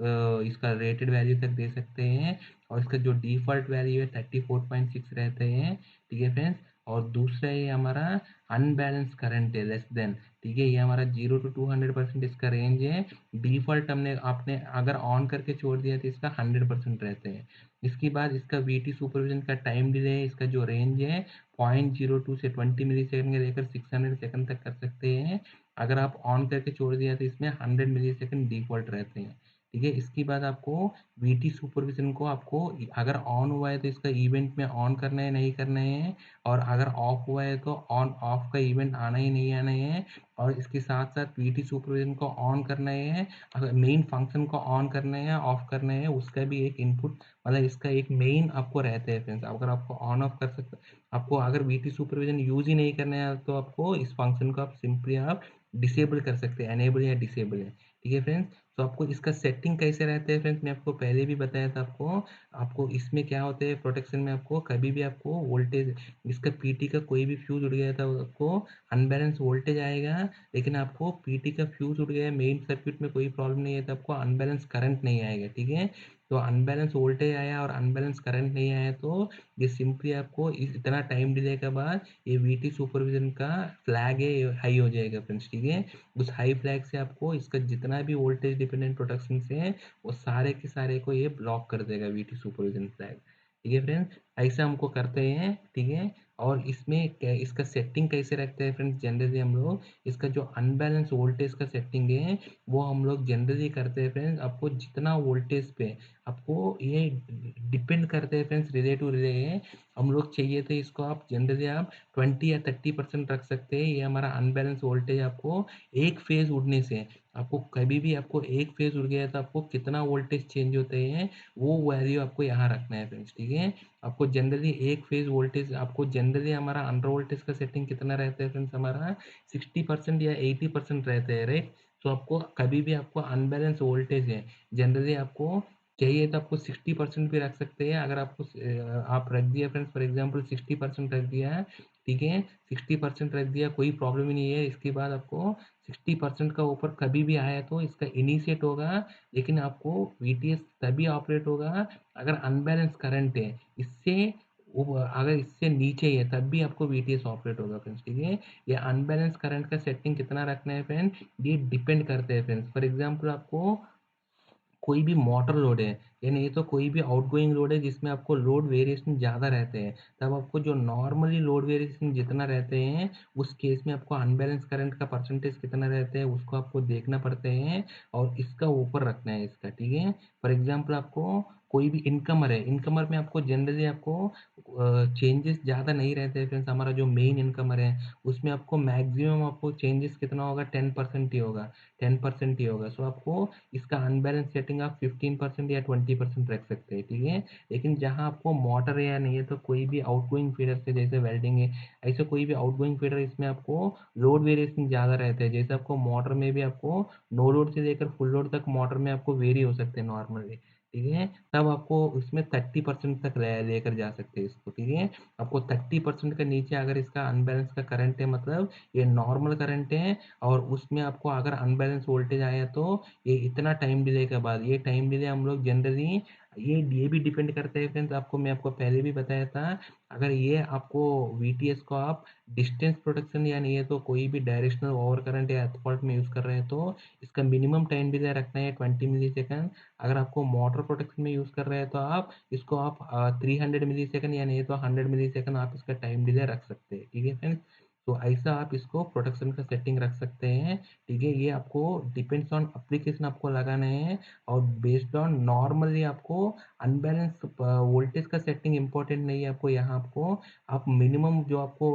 इसका रेटेड वैल्यू तक दे सकते हैं, और इसका जो डिफ़ॉल्ट वैल्यू है 34.6 रहते हैं, ठीक है फ्रेंड्स? और दूसरा ये हमारा अनबैलेंस करंट है लेस देन, ठीक है? ये हमारा 0 टू 200% इसका रेंज है। डिफ़ॉल्ट हमने आपने अगर ऑन करके छोड़ दिया तो इसका 100% रहते हैं। इसके बाद इसका वीटी सुपरविज़न का टाइम डिले है, इसका जो रेंज है 0.02 से 20 मिलीसेकंड के लेकर 600 सेकंड तक कर सकते हैं। अगर आप ऑन करके छोड़ दिया तो इसमें 100 मिलीसेकंड डिफ़ॉल्ट रहते हैं, ठीक है? इसके बाद आपको वीटी सुपरविज़न को आपको अगर ऑन हुआ है तो इसका इवेंट में ऑन करना है, नहीं करना है, और अगर ऑफ हुआ है तो ऑन ऑफ का इवेंट आना ही नहीं आना है, और इसके साथ-साथ वीटी सुपरविज़न को ऑन करना है, अगर मेन फंक्शन को ऑन करना है, ऑफ करना है, उसका भी एक इनपुट, मतलब इसका एक मेन आपको रहता है फ्रेंड्स। अगर आपको ऑन ऑफ कर सकते, आपको अगर वीटी सुपरविज़न यूज़ ही नहीं करना है तो आपको इस फंक्शन को आप सिंपली आप डिसेबल कर सकते हैं, एनेबल या डिसेबल है, ठीक है फ्रेंड्स? तो आपको इसका सेटिंग कैसे रहता है फ्रेंड्स, मैं आपको पहले भी बताया था आपको। आपको इसमें क्या होता है प्रोटेक्शन में, आपको कभी भी आपको वोल्टेज, इसका पीटी का कोई भी फ्यूज़ उड़ गया था आपको अनबैलेंस वोल्टेज आएगा, लेकिन आपको पीटी का फ्यूज़ उड़ गया है, मेन सर्किट में कोई प्रॉब्लम नहीं है तो आपको अनबैलेंस करंट नहीं आएगा, ठीक है? तो अनबैलेंस वोल्टेज आया और अनबैलेंस करंट नहीं आया तो ये सिंपली आपको इतना टाइम डिले के बाद ये वीटी सुपरविजन का फ्लैग है ये हाई हो जाएगा फ्रेंड्स, ठीक है? उस हाई फ्लैग से आपको इसका जितना भी वोल्टेज डिपेंडेंट प्रोटेक्शन से है वो सारे के सारे को ये ब्लॉक कर देगा वीटी सुपरविजन फ्लैग, ठीक है फ्रेंड्स? ऐसा हमको करते हैं, ठीक है? और इसमें इसका सेटिंग कैसे रखते हैं फ्रेंड्स, जनरली हम लोग इसका जो अनबैलेंस वोल्टेज का सेटिंग है वो हम लोग जनरली करते हैं फ्रेंड्स। आपको जितना वोल्टेज पे आपको ये डिपेंड करते हैं फ्रेंड्स, रिले टू रिले है। हम लोग चाहिए तो इसको आप जनरली आप 20 या 30% रख सकते हैं। ये हमारा अनबैलेंस वोल्टेज आपको एक फेज उड़ने से, आपको कभी भी आपको एक फेज उड़ गया तो आपको कितना वोल्टेज चेंज होते हैं वो वैल्यू आपको यहाँ रखना है फ्रेंड्स, ठीक है? आपको जनरली एक फेज वोल्टेज, आपको जनरली हमारा अंडर वोल्टेज का सेटिंग कितना रहता है फ्रेंड्स, हमारा 60% या 80% रहता है, राइट? तो आपको कभी भी आपको अनबैलेंस वोल्टेज है, जनरली आपको चाहिए तो आपको 60% भी रख सकते हैं। अगर आपको आप रख दिया फ्रेंड्स, फॉर एग्जांपल 60% रख दिया है, ठीक है? 60% रख दिया, कोई प्रॉब्लम ही नहीं है। इसके बाद आपको 60% का ऊपर कभी भी आया तो इसका इनिशिएट होगा, लेकिन आपको वीटीएस तभी ऑपरेट होगा अगर अनबैलेंस करंट है। इससे अगर इससे नीचे है तब भी आपको वीटीएस ऑपरेट होगा फ्रेंड्स, ठीक है? ये अनबैलेंस करंट का सेटिंग कितना रखना है फ्रेंड, ये डिपेंड करता है फ्रेंड्स। फॉर एग्जांपल आपको कोई भी मोटर लोड है, या नहीं तो कोई भी आउटगोइंग लोड है जिसमें आपको लोड वेरिएशन ज़्यादा रहते हैं, तब आपको जो नॉर्मली लोड वेरिएशन जितना रहते हैं, उस केस में आपको अनबैलेंस करंट का परसेंटेज कितना रहता है उसको आपको देखना पड़ते हैं, और इसका ऊपर रखना है इसका, ठीक है? फॉर एग्जांपल आपको कोई भी इनकमर है, इनकमर में आपको जनरली आपको चेंजेस ज़्यादा नहीं रहते हैं फ्रेंड्स। हमारा जो मेन इनकमर है उसमें आपको मैक्सिमम आपको चेंजेस कितना होगा, 10% ही होगा, 10% ही होगा। सो आपको इसका अनबैलेंस सेटिंग आप 15% या 20% रख सकते हैं, ठीक है? लेकिन जहाँ आपको मोटर है या नहीं है तो कोई भी आउटगोइंग फीडर से, जैसे वेल्डिंग है, ऐसे कोई भी आउटगोइंग फीडर, इसमें आपको लोड वेरिएशन ज़्यादा रहता है। जैसे आपको मोटर में भी आपको नो लोड से लेकर फुल लोड तक मोटर में आपको वेरी हो सकते हैं नॉर्मली, ठीक है? तब आपको उसमें 30% तक लेकर जा सकते हैं इसको, ठीक है? आपको 30% का नीचे अगर इसका अनबैलेंस का करंट है, मतलब ये नॉर्मल करंट है और उसमें आपको अगर अनबैलेंस वोल्टेज आया तो ये इतना टाइम डिले के बाद, ये टाइम डिले हम लोग जनरली ये भी डिपेंड करता है फ्रेंड्स, मैं आपको पहले भी बताया था। अगर ये आपको वीटीएस को आप डिस्टेंस प्रोटेक्शन या नहीं है तो कोई भी डायरेक्शनल ओवर करंट या फॉल्ट में यूज़ कर रहे हैं तो इसका मिनिमम टाइम डिले रखना है 20 मिलीसेकंड। अगर आपको मोटर प्रोटेक्शन में यूज़ कर रहे हैं तो आप इसको 300 मिलीसेकंड या नहीं तो 100 मिलीसेकंड आप इसका टाइम डिले रख सकते हैं, ठीक है फ्रेंड्स? तो ऐसा आप इसको प्रोटेक्शन का सेटिंग रख सकते हैं, ठीक है? ये आपको डिपेंड्स ऑन एप्लीकेशन आपको लगाना है और बेस्ड ऑन नॉर्मली आपको अनबैलेंस वोल्टेज का सेटिंग इम्पोर्टेंट नहीं है आपको यहाँ आपको, आप मिनिमम जो आपको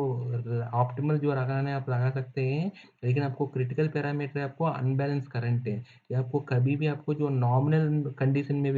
ऑप्टिमल जो लगाना है आप लगा सकते हैं, लेकिन आपको क्रिटिकल पैरामीटर आपको अनबैलेंस करंट है। ये आपको कभी भी आपको जो नॉर्मल कंडीशन में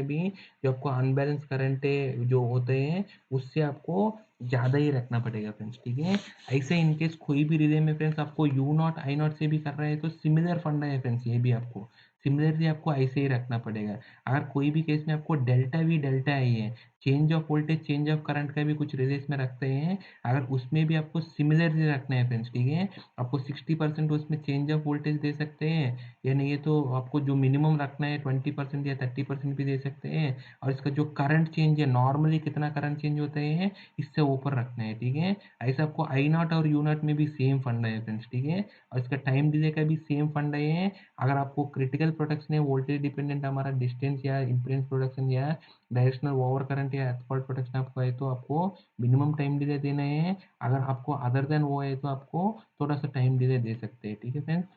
भी जो आपको अनबैलेंस करंट है जो होते हैं, उससे आपको ज़्यादा ही रखना पड़ेगा फ्रेंड्स, ठीक है? ऐसे इन केस कोई भी रिले में फ्रेंड्स आपको यू नॉट आई नॉट से भी कर रहे हैं तो सिमिलर फंडा है फ्रेंड्स, ये भी आपको सिमिलरली आपको ऐसे ही रखना पड़ेगा। अगर कोई भी केस में आपको डेल्टा वी डेल्टा आई है, change of voltage change of current का भी कुछ रिलेस में रखते हैं, अगर उसमें भी आपको सिमिलरली रखना है फ्रेंड्स, ठीक है? आपको 60% उसमें चेंज ऑफ वोल्टेज दे सकते हैं या नहीं है तो आपको जो मिनिमम रखना है 20% या 30% भी दे सकते हैं, और इसका जो करंट चेंज है नॉर्मली कितना करंट चेंज होते हैं इससे ऊपर रखना है, ठीक है? ऐसा आपको आई नॉट और यू नॉट में भी सेम फंडा है फ्रेंड्स, ठीक है? और इसका टाइम डिले का भी सेम फंडा है। अगर आपको क्रिटिकल प्रोटेक्शन है वोल्टेज डिपेंडेंट हमारा डिस्टेंस या इम्पीडेंस प्रोटेक्शन या डायरेक्शनल ओवर करंट या फॉल्ट प्रोटेक्शन आपको है तो आपको मिनिमम टाइम डिले देना है। अगर आपको अदर देन वो है तो आपको थोड़ा सा टाइम डिले दे सकते हैं, ठीक है फ्रेंड्स?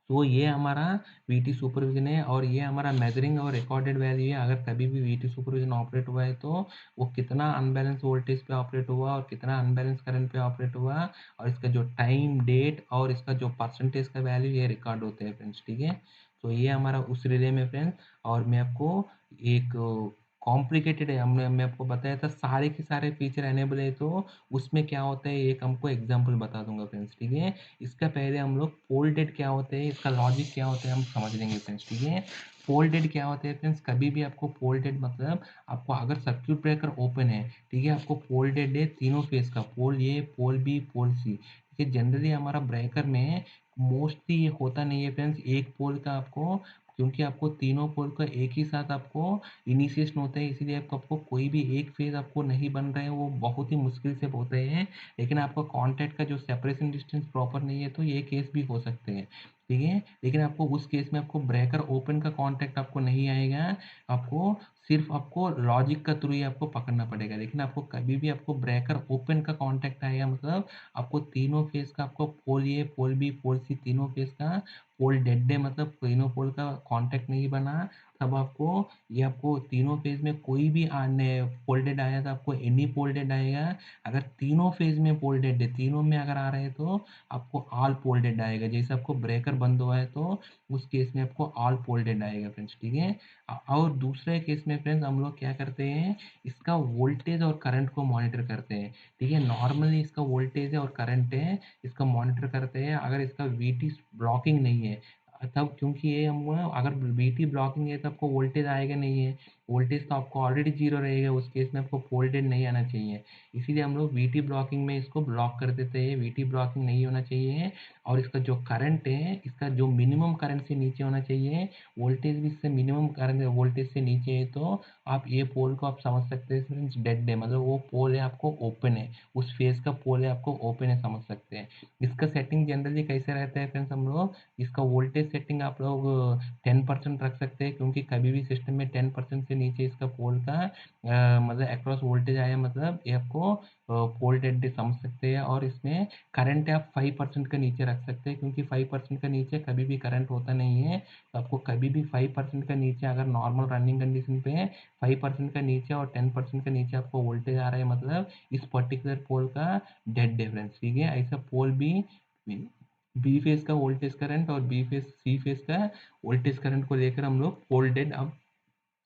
तो ये हमारा वीटी सुपरविज़न है और ये हमारा मेजरिंग और रिकॉर्डेड वैल्यू है। अगर कभी भी वीटी सुपरविज़न ऑपरेट हुआ है तो वो कितना अनबैलेंस वोल्टेज पे ऑपरेट हुआ और कितना अनबैलेंस करंट पे ऑपरेट हुआ, और इसका जो टाइम, डेट और इसका जो परसेंटेज का वैल्यू ये रिकॉर्ड होते हैं फ्रेंड्स, ठीक है? तो ये हमारा उस रिले में फ्रेंड्स। और मैं आपको एक कॉम्प्लिकेटेड है, हमने मैं आपको बताया था सारे के सारे फीचर एनेबल है तो उसमें क्या होता है एक हमको एग्जांपल बता दूंगा फ्रेंड्स, ठीक है? इसका पहले हम लोग पोल डेड क्या होते हैं, इसका लॉजिक क्या होता है हम समझ लेंगे फ्रेंड्स, ठीक है? पोल डेड क्या होते हैं फ्रेंड्स, कभी भी आपको पोल डेड मतलब आपको अगर सर्किट ब्रेकर ओपन है, ठीक है, आपको पोल डेड है तीनों फेज का, पोल ए, पोल बी, पोल सी, ठीक है? जनरली हमारा ब्रेकर में मोस्टली ये होता नहीं है फ्रेंड्स एक पोल का आपको, क्योंकि आपको तीनों पोल का एक ही साथ आपको इनिशिएशन होता है, इसीलिए आपको कोई भी एक फेज आपको नहीं बन रहे हैं, वो बहुत ही मुश्किल से होते हैं। लेकिन आपका कॉन्टैक्ट का जो सेपरेशन डिस्टेंस प्रॉपर नहीं है तो ये केस भी हो सकते हैं, ठीक है? लेकिन आपको उस केस में आपको ब्रेकर ओपन का कॉन्टैक्ट आपको नहीं आएगा, आपको सिर्फ आपको लॉजिक का थ्रू ही आपको पकड़ना पड़ेगा। लेकिन आपको कभी भी आपको ब्रेकर ओपन का कॉन्टैक्ट आएगा मतलब आपको तीनों फेज का आपको पोल ए, पोल बी, पोल सी तीनों फेज का पोल डेड है, मतलब तीनों पोल का कॉन्टैक्ट नहीं बना, तब आपको ये आपको तीनों फेज में कोई भी आने फोल्डेड आया तो आपको एनी फोल्डेड आएगा। अगर तीनों फेज में फोल्डेड है, तीनों में अगर आ रहे हैं तो आपको ऑल फोल्डेड आएगा। जैसे आपको ब्रेकर बंद हुआ है तो उस केस में आपको ऑल फोल्डेड आएगा फ्रेंड्स, ठीक है? और दूसरे केस में फ्रेंड्स हम लोग क्या करते हैं, इसका वोल्टेज और करंट को मॉनिटर करते हैं, ठीक है? नॉर्मली इसका वोल्टेज है और करंट है, इसका मॉनिटर करते हैं। अगर इसका वीटी ब्लॉकिंग नहीं है तब, क्योंकि ये हम अगर वीटी ब्लॉकिंग है तो आपको वोल्टेज आएगा नहीं है, वोल्टेज तो आपको ऑलरेडी जीरो रहेगा, उस केस में आपको वोल्टेज नहीं आना चाहिए। इसीलिए हम लोग वीटी ब्लॉकिंग में इसको ब्लॉक कर देते हैं, वीटी ब्लॉकिंग नहीं होना चाहिए। और इसका जो करंट है, इसका जो मिनिमम करंट से नीचे होना चाहिए, वोल्टेज भी इससे मिनिमम करंट वोल्टेज से नीचे है तो आप ये पोल को आप समझ सकते हैं फ्रेंड्स डेड है, मतलब वो पोल है आपको ओपन है, उस फेज का पोल है आपको ओपन है, समझ सकते हैं। इसका सेटिंग जनरली कैसे रहता है फ्रेंड्स, हम लोग इसका वोल्टेज सेटिंग आप लोग 10% रख सकते हैं, क्योंकि कभी भी सिस्टम में 10% से नीचे इसका पोल का मतलब अक्रॉस वोल्टेज आया मतलब ये आपको पोल डेड समझ सकते हैं। और इसमें करंट आप 5% का नीचे रख सकते हैं, क्योंकि 5% का नीचे कभी भी करंट होता नहीं है, तो आपको कभी भी 5% का नीचे अगर नॉर्मल रनिंग कंडीशन पे 5% का नीचे और 10% का नीचे आपको वोल्टेज आ रहा है मतलब इस पर्टिकुलर पोल का डेड डिफरेंस, ठीक है? ऐसा पोल भी बी फेज का वोल्टेज करंट और बी फेज सी फेज का वोल्टेज करंट को लेकर हम लोग पोल डेड अब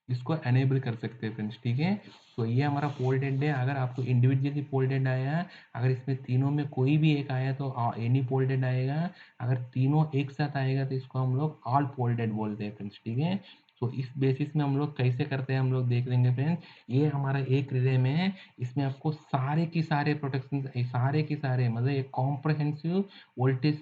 इसको एनेबल कर सकते हैं फ्रेंड्स, ठीक है? तो ये हमारा पोल डेड है। अगर आपको इंडिविजुअली पोल डेड आया, अगर इसमें तीनों में कोई भी एक आया तो एनी पोल डेड आएगा। अगर तीनों एक साथ आएगा तो इसको हम लोग ऑल पोल डेड बोलते हैं फ्रेंड्स, ठीक है? सो इस बेसिस में हम लोग कैसे करते हैं हम लोग देख लेंगे फ्रेंड्स। ये हमारा एक रिले में है, इसमें आपको सारे के सारे प्रोटेक्शन, सारे के सारे मतलब एक कॉम्प्रहेंसिव वोल्टेज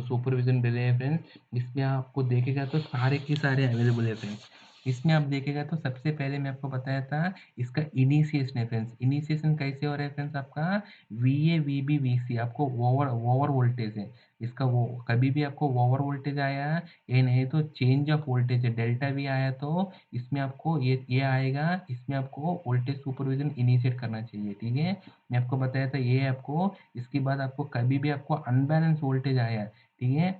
सुपरविजन रिले है फ्रेंड्स। इसमें आपको देखेगा तो सारे के सारे अवेलेबल है फ्रेंड्स। इसमें आप देखेगा तो सबसे पहले मैं आपको बताया था इसका इनिशिएशन है फ्रेंड्स। इनिशिएशन कैसे हो रहा है फ्रेंड्स, आपका V A V B V C आपको ओवर वोल्टेज है इसका। वो कभी भी आपको ओवर वोल्टेज आया, ये नहीं तो चेंज ऑफ वोल्टेज है डेल्टा वी आया, तो इसमें आपको ये आएगा, इसमें आपको वोल्टेज सुपरविजन इनिशिएट करना चाहिए। ठीक है, मैं आपको बताया था ये आपको। इसके बाद आपको कभी भी आपको अनबैलेंस वोल्टेज आया, ठीक है,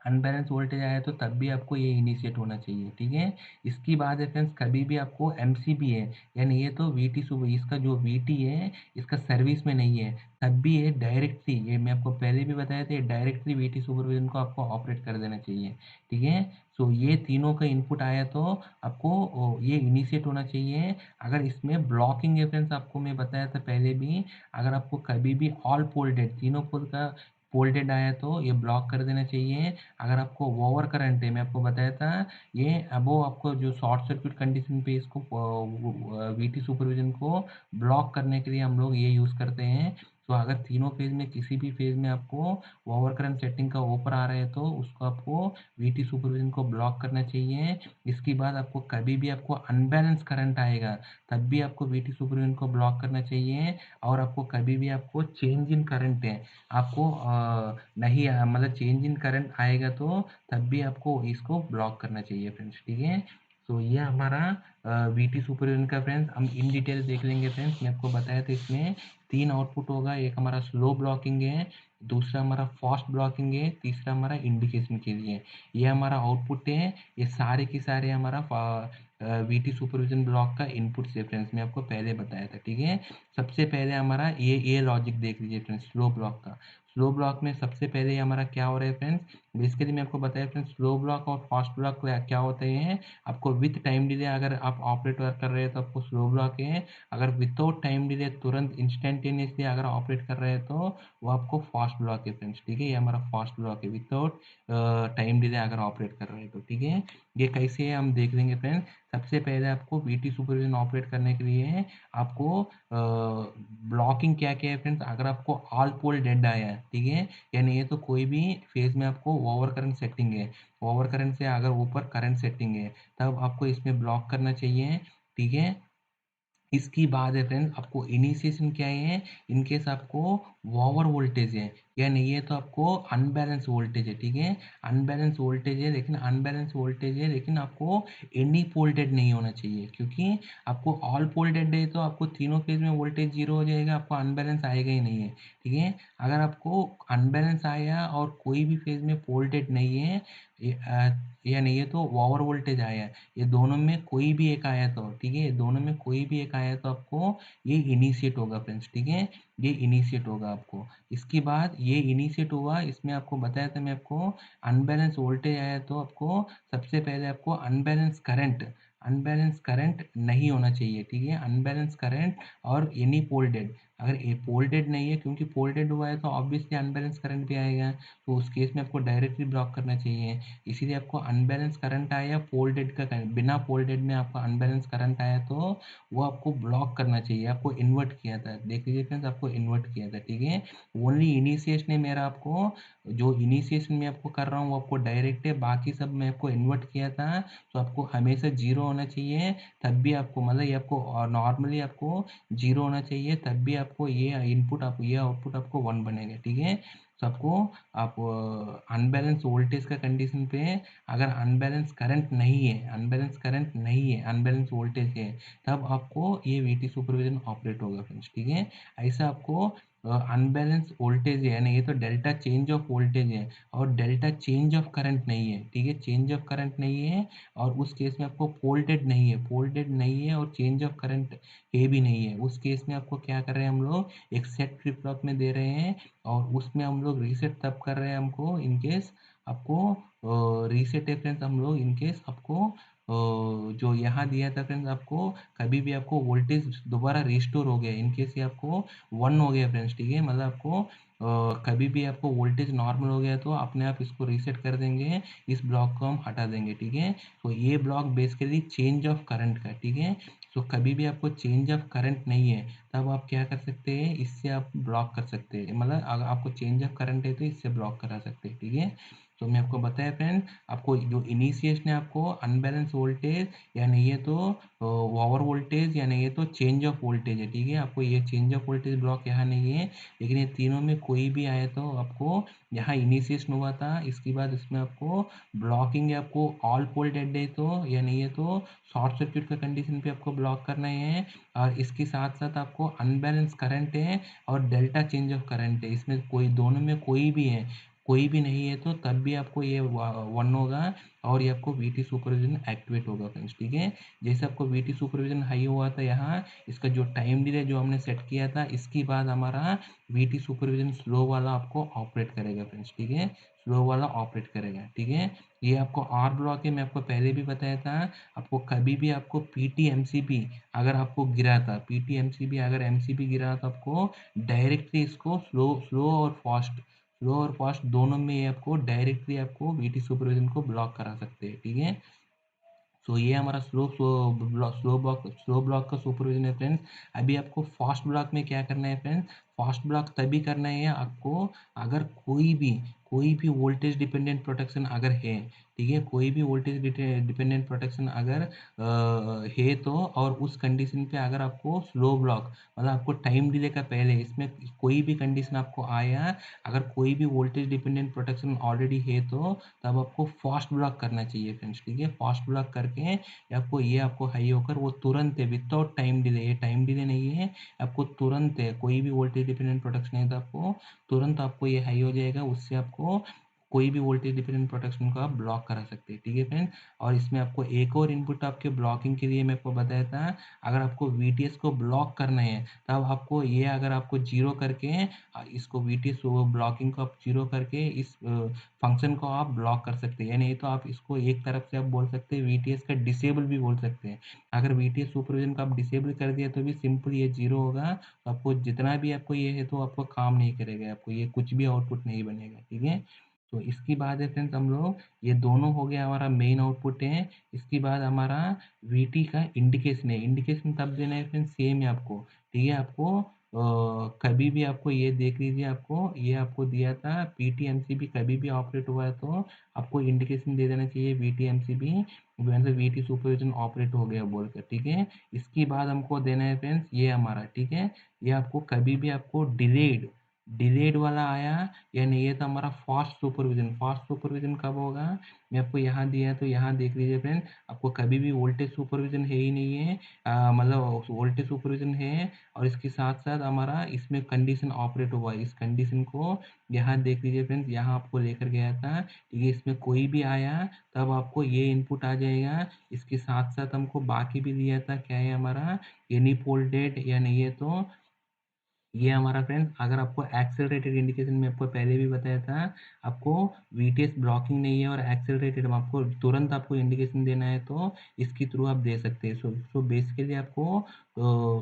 अनबैलेंस वोल्टेज आया तो तब भी आपको ये इनिशिएट होना चाहिए। ठीक है, इसकी बात है फ्रेंड्स, कभी भी आपको एमसीबी है, यानी ये तो वीटी सुपर, इसका जो वीटी है इसका सर्विस में नहीं है, तब भी ये डायरेक्टली, ये मैं आपको पहले भी बताया था, ये डायरेक्टली वीटी सुपरविजन को आपको ऑपरेट कर देना चाहिए। ठीक है, सो ये तीनों का इनपुट आया तो आपको ये इनिशिएट होना चाहिए। अगर इसमें ब्लॉकिंग है फ्रेंड्स, आपको मैं बताया था पहले भी, अगर आपको कभी भी ऑल पोल डेड, तीनों पोल का पोल डेड आया तो ये ब्लॉक कर देना चाहिए। अगर आपको ओवर करंट है, मैं आपको बताया था, ये अब वो आपको जो शॉर्ट सर्किट कंडीशन पे इसको वीटी सुपरविजन को ब्लॉक करने के लिए हम लोग ये यूज़ करते हैं। तो अगर तीनों फेज में किसी भी फेज में आपको ओवर करंट सेटिंग का ऊपर आ रहा है तो उसको आपको वीटी सुपरविजन को ब्लॉक करना चाहिए। इसके बाद आपको कभी भी आपको अनबैलेंस करंट आएगा तब भी आपको वीटी सुपरविजन को ब्लॉक करना चाहिए। और आपको कभी भी आपको चेंज इन करंट है, आपको नहीं मतलब चेंज इन करंट आएगा तो तब भी आपको इसको ब्लॉक करना चाहिए फ्रेंड्स। ठीक है, तो ये हमारा वीटी सुपरविजन का फ्रेंड्स हम इन डिटेल देख लेंगे फ्रेंड्स। मैं आपको बताया था इसमें तीन आउटपुट होगा, एक हमारा स्लो ब्लॉकिंग है, दूसरा हमारा फास्ट ब्लॉकिंग है, तीसरा हमारा इंडिकेशन के लिए। ये हमारा आउटपुट है, ये सारे के सारे हमारा वीटी सुपरविजन ब्लॉक का इनपुट है फ्रेंड्स, मैं आपको पहले बताया था। ठीक है, सबसे पहले हमारा ये लॉजिक देख लीजिए फ्रेंड्स स्लो ब्लॉक का। स्लो ब्लॉक में सबसे पहले हमारा क्या हो रहा है फ्रेंड्स, बेसिकली मैं आपको बताया फ्रेंड्स, स्लो ब्लॉक और फास्ट ब्लॉक क्या होते हैं। आपको विथ टाइम डिले अगर आप ऑपरेट कर रहे हैं तो आपको स्लो ब्लॉक है, अगर विदाउट टाइम डिले तुरंत इंस्टेंटेनियसली अगर ऑपरेट कर रहे हैं तो वो आपको फास्ट ब्लॉक है फ्रेंड्स। ठीक है, ये हमारा फास्ट ब्लॉक है विदाउट टाइम डिले अगर ऑपरेट कर रहे हैं तो। ठीक है, ये कैसे है हम देख लेंगे फ्रेंड्स। सबसे पहले आपको वीटी सुपरविजन ऑपरेट करने के लिए आपको ब्लॉकिंग क्या क्या है फ्रेंड्स, अगर आपको ऑल पोल डेड आया है, ठीक है, यानी ये तो कोई भी फेज में आपको ओवर करंट सेटिंग है, ओवर करंट से अगर ऊपर करंट सेटिंग है तब आपको इसमें ब्लॉक करना चाहिए। ठीक है, इसकी बाद है फ्रेंड्स, आपको इनिशिएशन क्या है, इन केस आपको ओवर वोल्टेज है या नहीं है तो आपको अनबैलेंस वोल्टेज है। ठीक है, अनबैलेंस वोल्टेज है, लेकिन अनबैलेंस वोल्टेज है लेकिन आपको एनी पोल डेड नहीं होना चाहिए, क्योंकि आपको ऑल पोल डेड है तो आपको तीनों फेज में वोल्टेज जीरो हो जाएगा, आपको अनबैलेंस आएगा ही नहीं है। ठीक है, अगर आपको अनबैलेंस आया और कोई भी फेज में पोल डेड नहीं है या नहीं है तो ओवर वोल्टेज आया, ये दोनों में कोई भी एक आया तो, ठीक है, दोनों में कोई भी एक आया तो आपको ये इनिशिएट होगा फ्रेंड्स। ठीक है, ये इनिशिएट होगा आपको। इसके बाद ये इनिशिएट हुआ, इसमें आपको बताया था मैं आपको, अनबैलेंस वोल्टेज आया तो आपको सबसे पहले आपको अनबैलेंस करंट नहीं होना चाहिए। ठीक है, अनबैलेंस करंट और एनी पोल डेड, अगर ये पोल डेड नहीं है, क्योंकि पोल डेड हुआ है तो ऑब्वियसली अनबैलेंस करंट भी आएगा, तो उस केस में आपको डायरेक्टली ब्लॉक करना चाहिए। इसीलिए आपको अनबैलेंस करंट आया, पोल डेड का बिना पोल डेड में आपका अनबैलेंस करंट आया तो वो आपको ब्लॉक करना चाहिए, आपको इन्वर्ट किया था, देख लीजिए फ्रेंड्स, आपको इन्वर्ट किया था। ठीक है, ओनली इनिशिएशन है मेरा, आपको जो इनिशिएशन में आपको कर रहा हूँ वो आपको डायरेक्ट है, बाकी सब मैं आपको इन्वर्ट किया था, तो आपको हमेशा जीरो होना चाहिए, तब भी आपको मतलब ये आपको नॉर्मली आपको जीरो होना चाहिए, तब भी आपको ये इनपुट, आप ये आउटपुट आपको वन बनेगा। ठीक है, तो आपको आप अनबैलेंस वोल्टेज का कंडीशन पे, अगर अनबैलेंस करंट नहीं है, अनबैलेंस वोल्टेज है, तब आपको ये वीटी सुपरविजन ऑपरेट होगा फ्रेंड्स। ठीक है, ऐसा आपको अनबैलेंस वोल्टेज है ना, ये तो डेल्टा चेंज ऑफ वोल्टेज है और डेल्टा चेंज ऑफ करंट नहीं है। ठीक है, चेंज ऑफ करंट नहीं है और उस केस में आपको पोल डेड नहीं है और चेंज ऑफ करंट है भी नहीं है, उस केस में आपको क्या कर रहे हैं हम लोग, एक सेट फ्लिप फ्लॉप में दे रहे हैं और उसमें हम लोग रीसेट तब कर रहे हैं, हमको इनकेस आपको रीसेट है फ्रेंड्स, हम लोग इनकेस आपको जो यहाँ दिया था फ्रेंड्स, आपको कभी भी आपको वोल्टेज दोबारा रिस्टोर हो गया, इनकेस ये आपको वन हो गया फ्रेंड्स। ठीक है, मतलब आपको कभी भी आपको वोल्टेज नॉर्मल हो गया तो अपने आप इसको रीसेट कर देंगे, इस ब्लॉक को हम हटा देंगे, ठीक है। तो ये block basically change of current का, ठीक है। तो कभी भी आपको चेंज ऑफ करंट नहीं है तब आप क्या कर सकते हैं, इससे आप ब्लॉक कर सकते हैं, मतलब अगर आपको चेंज ऑफ करंट है तो इससे ब्लॉक करा सकते हैं, ठीक है। तो मैं आपको बताया फ्रेंड, आपको जो इनिशिएशन है आपको अनबैलेंस वोल्टेज या नहीं है तो ओवर वोल्टेज या नहीं है तो चेंज ऑफ वोल्टेज है, ठीक है। आपको ये चेंज ऑफ वोल्टेज ब्लॉक यहाँ नहीं है, लेकिन ये तीनों में कोई भी आए तो आपको यहाँ इनिशिएशन हुआ था, इसके बाद इसमें आपको ब्लॉकिंग है, आपको ऑल पोल डेड है तो या नहीं है तो शॉर्ट सर्किट का कंडीशन पे आपको ब्लॉक करना है। और इसके साथ साथ आपको अनबैलेंस करंट है और डेल्टा चेंज ऑफ करंट है, इसमें कोई दोनों में कोई भी है, कोई भी नहीं है तो तब भी आपको ये वन होगा और ये आपको वीटी सुपरविजन एक्टिवेट होगा फ्रेंड्स, ठीक है। जैसे आपको वीटी सुपरविजन हाई हुआ था यहाँ, इसका जो टाइम डिले जो हमने सेट किया था, इसके बाद हमारा वीटी सुपरविजन स्लो वाला आपको ऑपरेट करेगा फ्रेंड्स, ठीक है। स्लो वाला ऑपरेट करेगा, ठीक है। ये आपको आर ब्लॉक है, मैं आपको पहले भी बताया था। आपको कभी भी आपको पीटी एमसीबी अगर आपको गिरा था, पीटी एमसीबी अगर एमसीबी गिरा तो आपको डायरेक्टली इसको स्लो स्लो और फास्ट, स्लो और फास्ट दोनों में ये आपको डायरेक्टली आपको वीटी सुपरविजन को ब्लॉक करा सकते हैं, ठीक है। सो ये हमारा स्लो ब्लॉक का सुपरविजन है फ्रेंड्स। अभी आपको फास्ट ब्लॉक में क्या करना है फ्रेंड्स, फास्ट ब्लॉक तभी करना है आपको अगर कोई भी वोल्टेज डिपेंडेंट प्रोटेक्शन अगर है, ठीक है। कोई भी वोल्टेज डिपेंडेंट प्रोटेक्शन अगर है तो, और उस कंडीशन पे अगर आपको स्लो ब्लॉक मतलब आपको टाइम डिले का पहले इसमें कोई भी कंडीशन आपको आया, अगर कोई भी वोल्टेज डिपेंडेंट प्रोटेक्शन ऑलरेडी है तो तब आपको फास्ट ब्लॉक करना चाहिए फ्रेंड्स, ठीक है। फास्ट ब्लॉक करके आपको हाई होकर वो तुरंत है विदाउट टाइम डिले, ये टाइम डिले नहीं है, आपको तुरंत है, कोई भी वोल्टेज डिपेंडेंट प्रोटेक्शन है तो आपको तुरंत आपको ये हाई हो जाएगा, उससे आपको कोई भी वोल्टेज डिपेंडेंट प्रोटेक्शन को आप ब्लॉक करा सकते हैं, ठीक है फ्रेंड। और इसमें आपको एक और इनपुट आपके ब्लॉकिंग के लिए मैं आपको बताया था, अगर आपको वीटीएस को ब्लॉक करना है तब आपको ये अगर आपको जीरो करके इसको वीटीएस ब्लॉकिंग को आप जीरो करके इस फंक्शन को आप ब्लॉक कर सकते हैं, या नहीं तो आप इसको एक तरफ से आप बोल सकते हैं वीटीएस का डिसेबल भी बोल सकते हैं। अगर वीटीएस सुपरविजन को आप डिसेबल कर दिया तो भी सिंपल ये जीरो होगा, तो आपको जितना भी आपको ये है तो आपको काम नहीं करेगा, आपको ये कुछ भी आउटपुट नहीं बनेगा, ठीक है। तो इसके बाद है फ्रेंड्स हम लोग, ये दोनों हो गया हमारा मेन आउटपुट है। इसके बाद हमारा वीटी का इंडिकेशन है, इंडिकेशन तब देना है फ्रेंड्स सेम है आपको, ठीक है। आपको कभी भी आपको ये देख लीजिए, आपको ये आपको दिया था पीटीएमसीबी कभी भी ऑपरेट हुआ है तो आपको इंडिकेशन दे देना चाहिए वीटीएमसीबी मतलब वीटी सुपरविजन ऑपरेट हो गया बोलकर, ठीक है। इसके बाद हमको देना है फ्रेंड्स ये हमारा, ठीक है। ये आपको कभी भी आपको डिलेड डिलेड वाला आया या नहीं है तो हमारा फास्ट सुपरविजन, फास्ट सुपरविजन कब होगा, मैं आपको यहाँ दिया है तो यहाँ देख लीजिए फ्रेंड, आपको कभी भी वोल्टेज सुपरविजन है ही नहीं है, मतलब वोल्टेज सुपरविजन है और इसके साथ साथ हमारा इसमें कंडीशन ऑपरेट हुआ है, इस कंडीशन को यहाँ देख लीजिए फ्रेंड्स, यहाँ आपको लेकर गया था, ठीक है। इसमें कोई भी आया तब आपको ये इनपुट आ जाएगा, इसके साथ साथ हमको बाकी भी दिया था क्या है हमारा एनी पोल डेट या नहीं है तो ये हमारा फ्रेंड्स, अगर आपको एक्सेलरेटेड इंडिकेशन में आपको पहले भी बताया था, आपको वीटीएस ब्लॉकिंग नहीं है और एक्सेलरेटेड आपको तुरंत आपको इंडिकेशन देना है तो इसके थ्रू आप दे सकते हैं। सो बेसिकली आपको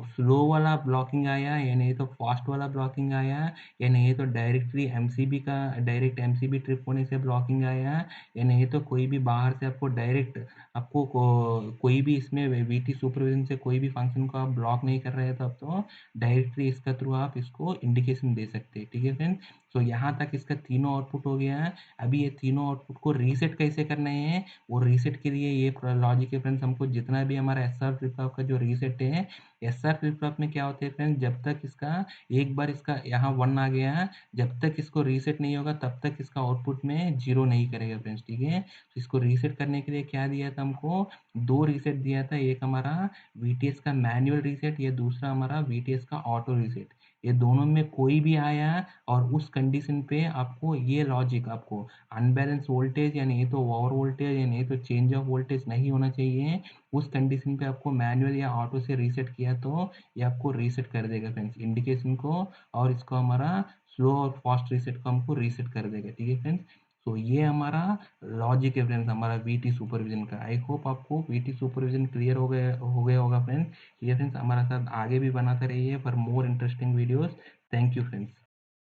स्लो वाला ब्लॉकिंग आया या नहीं तो फास्ट वाला ब्लॉकिंग आया या नहीं तो डायरेक्टली एमसीबी का डायरेक्ट एमसीबी ट्रिप होने से ब्लॉकिंग आया या नहीं तो कोई भी बाहर से आपको डायरेक्ट आपको कोई भी इसमें वीटी सुपरविजन से कोई भी फंक्शन को आप ब्लॉक नहीं कर रहे हैं तो अब तो डायरेक्टली इसका थ्रू आप इसको इंडिकेशन दे सकते हैं, ठीक है फ्रेंड। तो यहाँ तक इसका तीनों आउटपुट हो गया है। अभी ये तीनों आउटपुट को रीसेट कैसे करना है, वो रीसेट के लिए ये लॉजिक है फ्रेंड्स, हमको जितना भी हमारा एस आर फ्लिप फ्लॉप का जो रीसेट है, एस आर फ्लिप फ्लॉप में क्या होता है फ्रेंड्स, जब तक इसका एक बार इसका यहाँ वन आ गया, जब तक इसको रीसेट नहीं होगा तब तक इसका आउटपुट में जीरो नहीं करेगा फ्रेंड्स, ठीक है। तो इसको रीसेट करने के लिए क्या दिया था हमको, दो रीसेट दिया था, एक हमारा वीटीएस का मैनुअल रीसेट, ये दूसरा हमारा वीटीएस का ऑटो रीसेट। ये दोनों में कोई भी आया और उस कंडीशन पे आपको ये लॉजिक, आपको अनबैलेंस वोल्टेज या नहीं तो ओवर वोल्टेज या नहीं तो चेंज ऑफ वोल्टेज नहीं होना चाहिए, उस कंडीशन पे आपको मैनुअल या ऑटो से रीसेट किया तो ये आपको रीसेट कर देगा फ्रेंड्स इंडिकेशन को, और इसको हमारा स्लो और फास्ट रीसेट को हमको रीसेट कर देगा, ठीक है फ्रेंड्स। तो ये हमारा लॉजिक है फ्रेंड्स हमारा वीटी सुपरविजन का। आई होप आपको वीटी सुपरविजन क्लियर हो गया होगा फ्रेंड्स। ये फ्रेंड्स हमारा साथ आगे भी बनाते रहिए for more interesting videos. Thank you friends.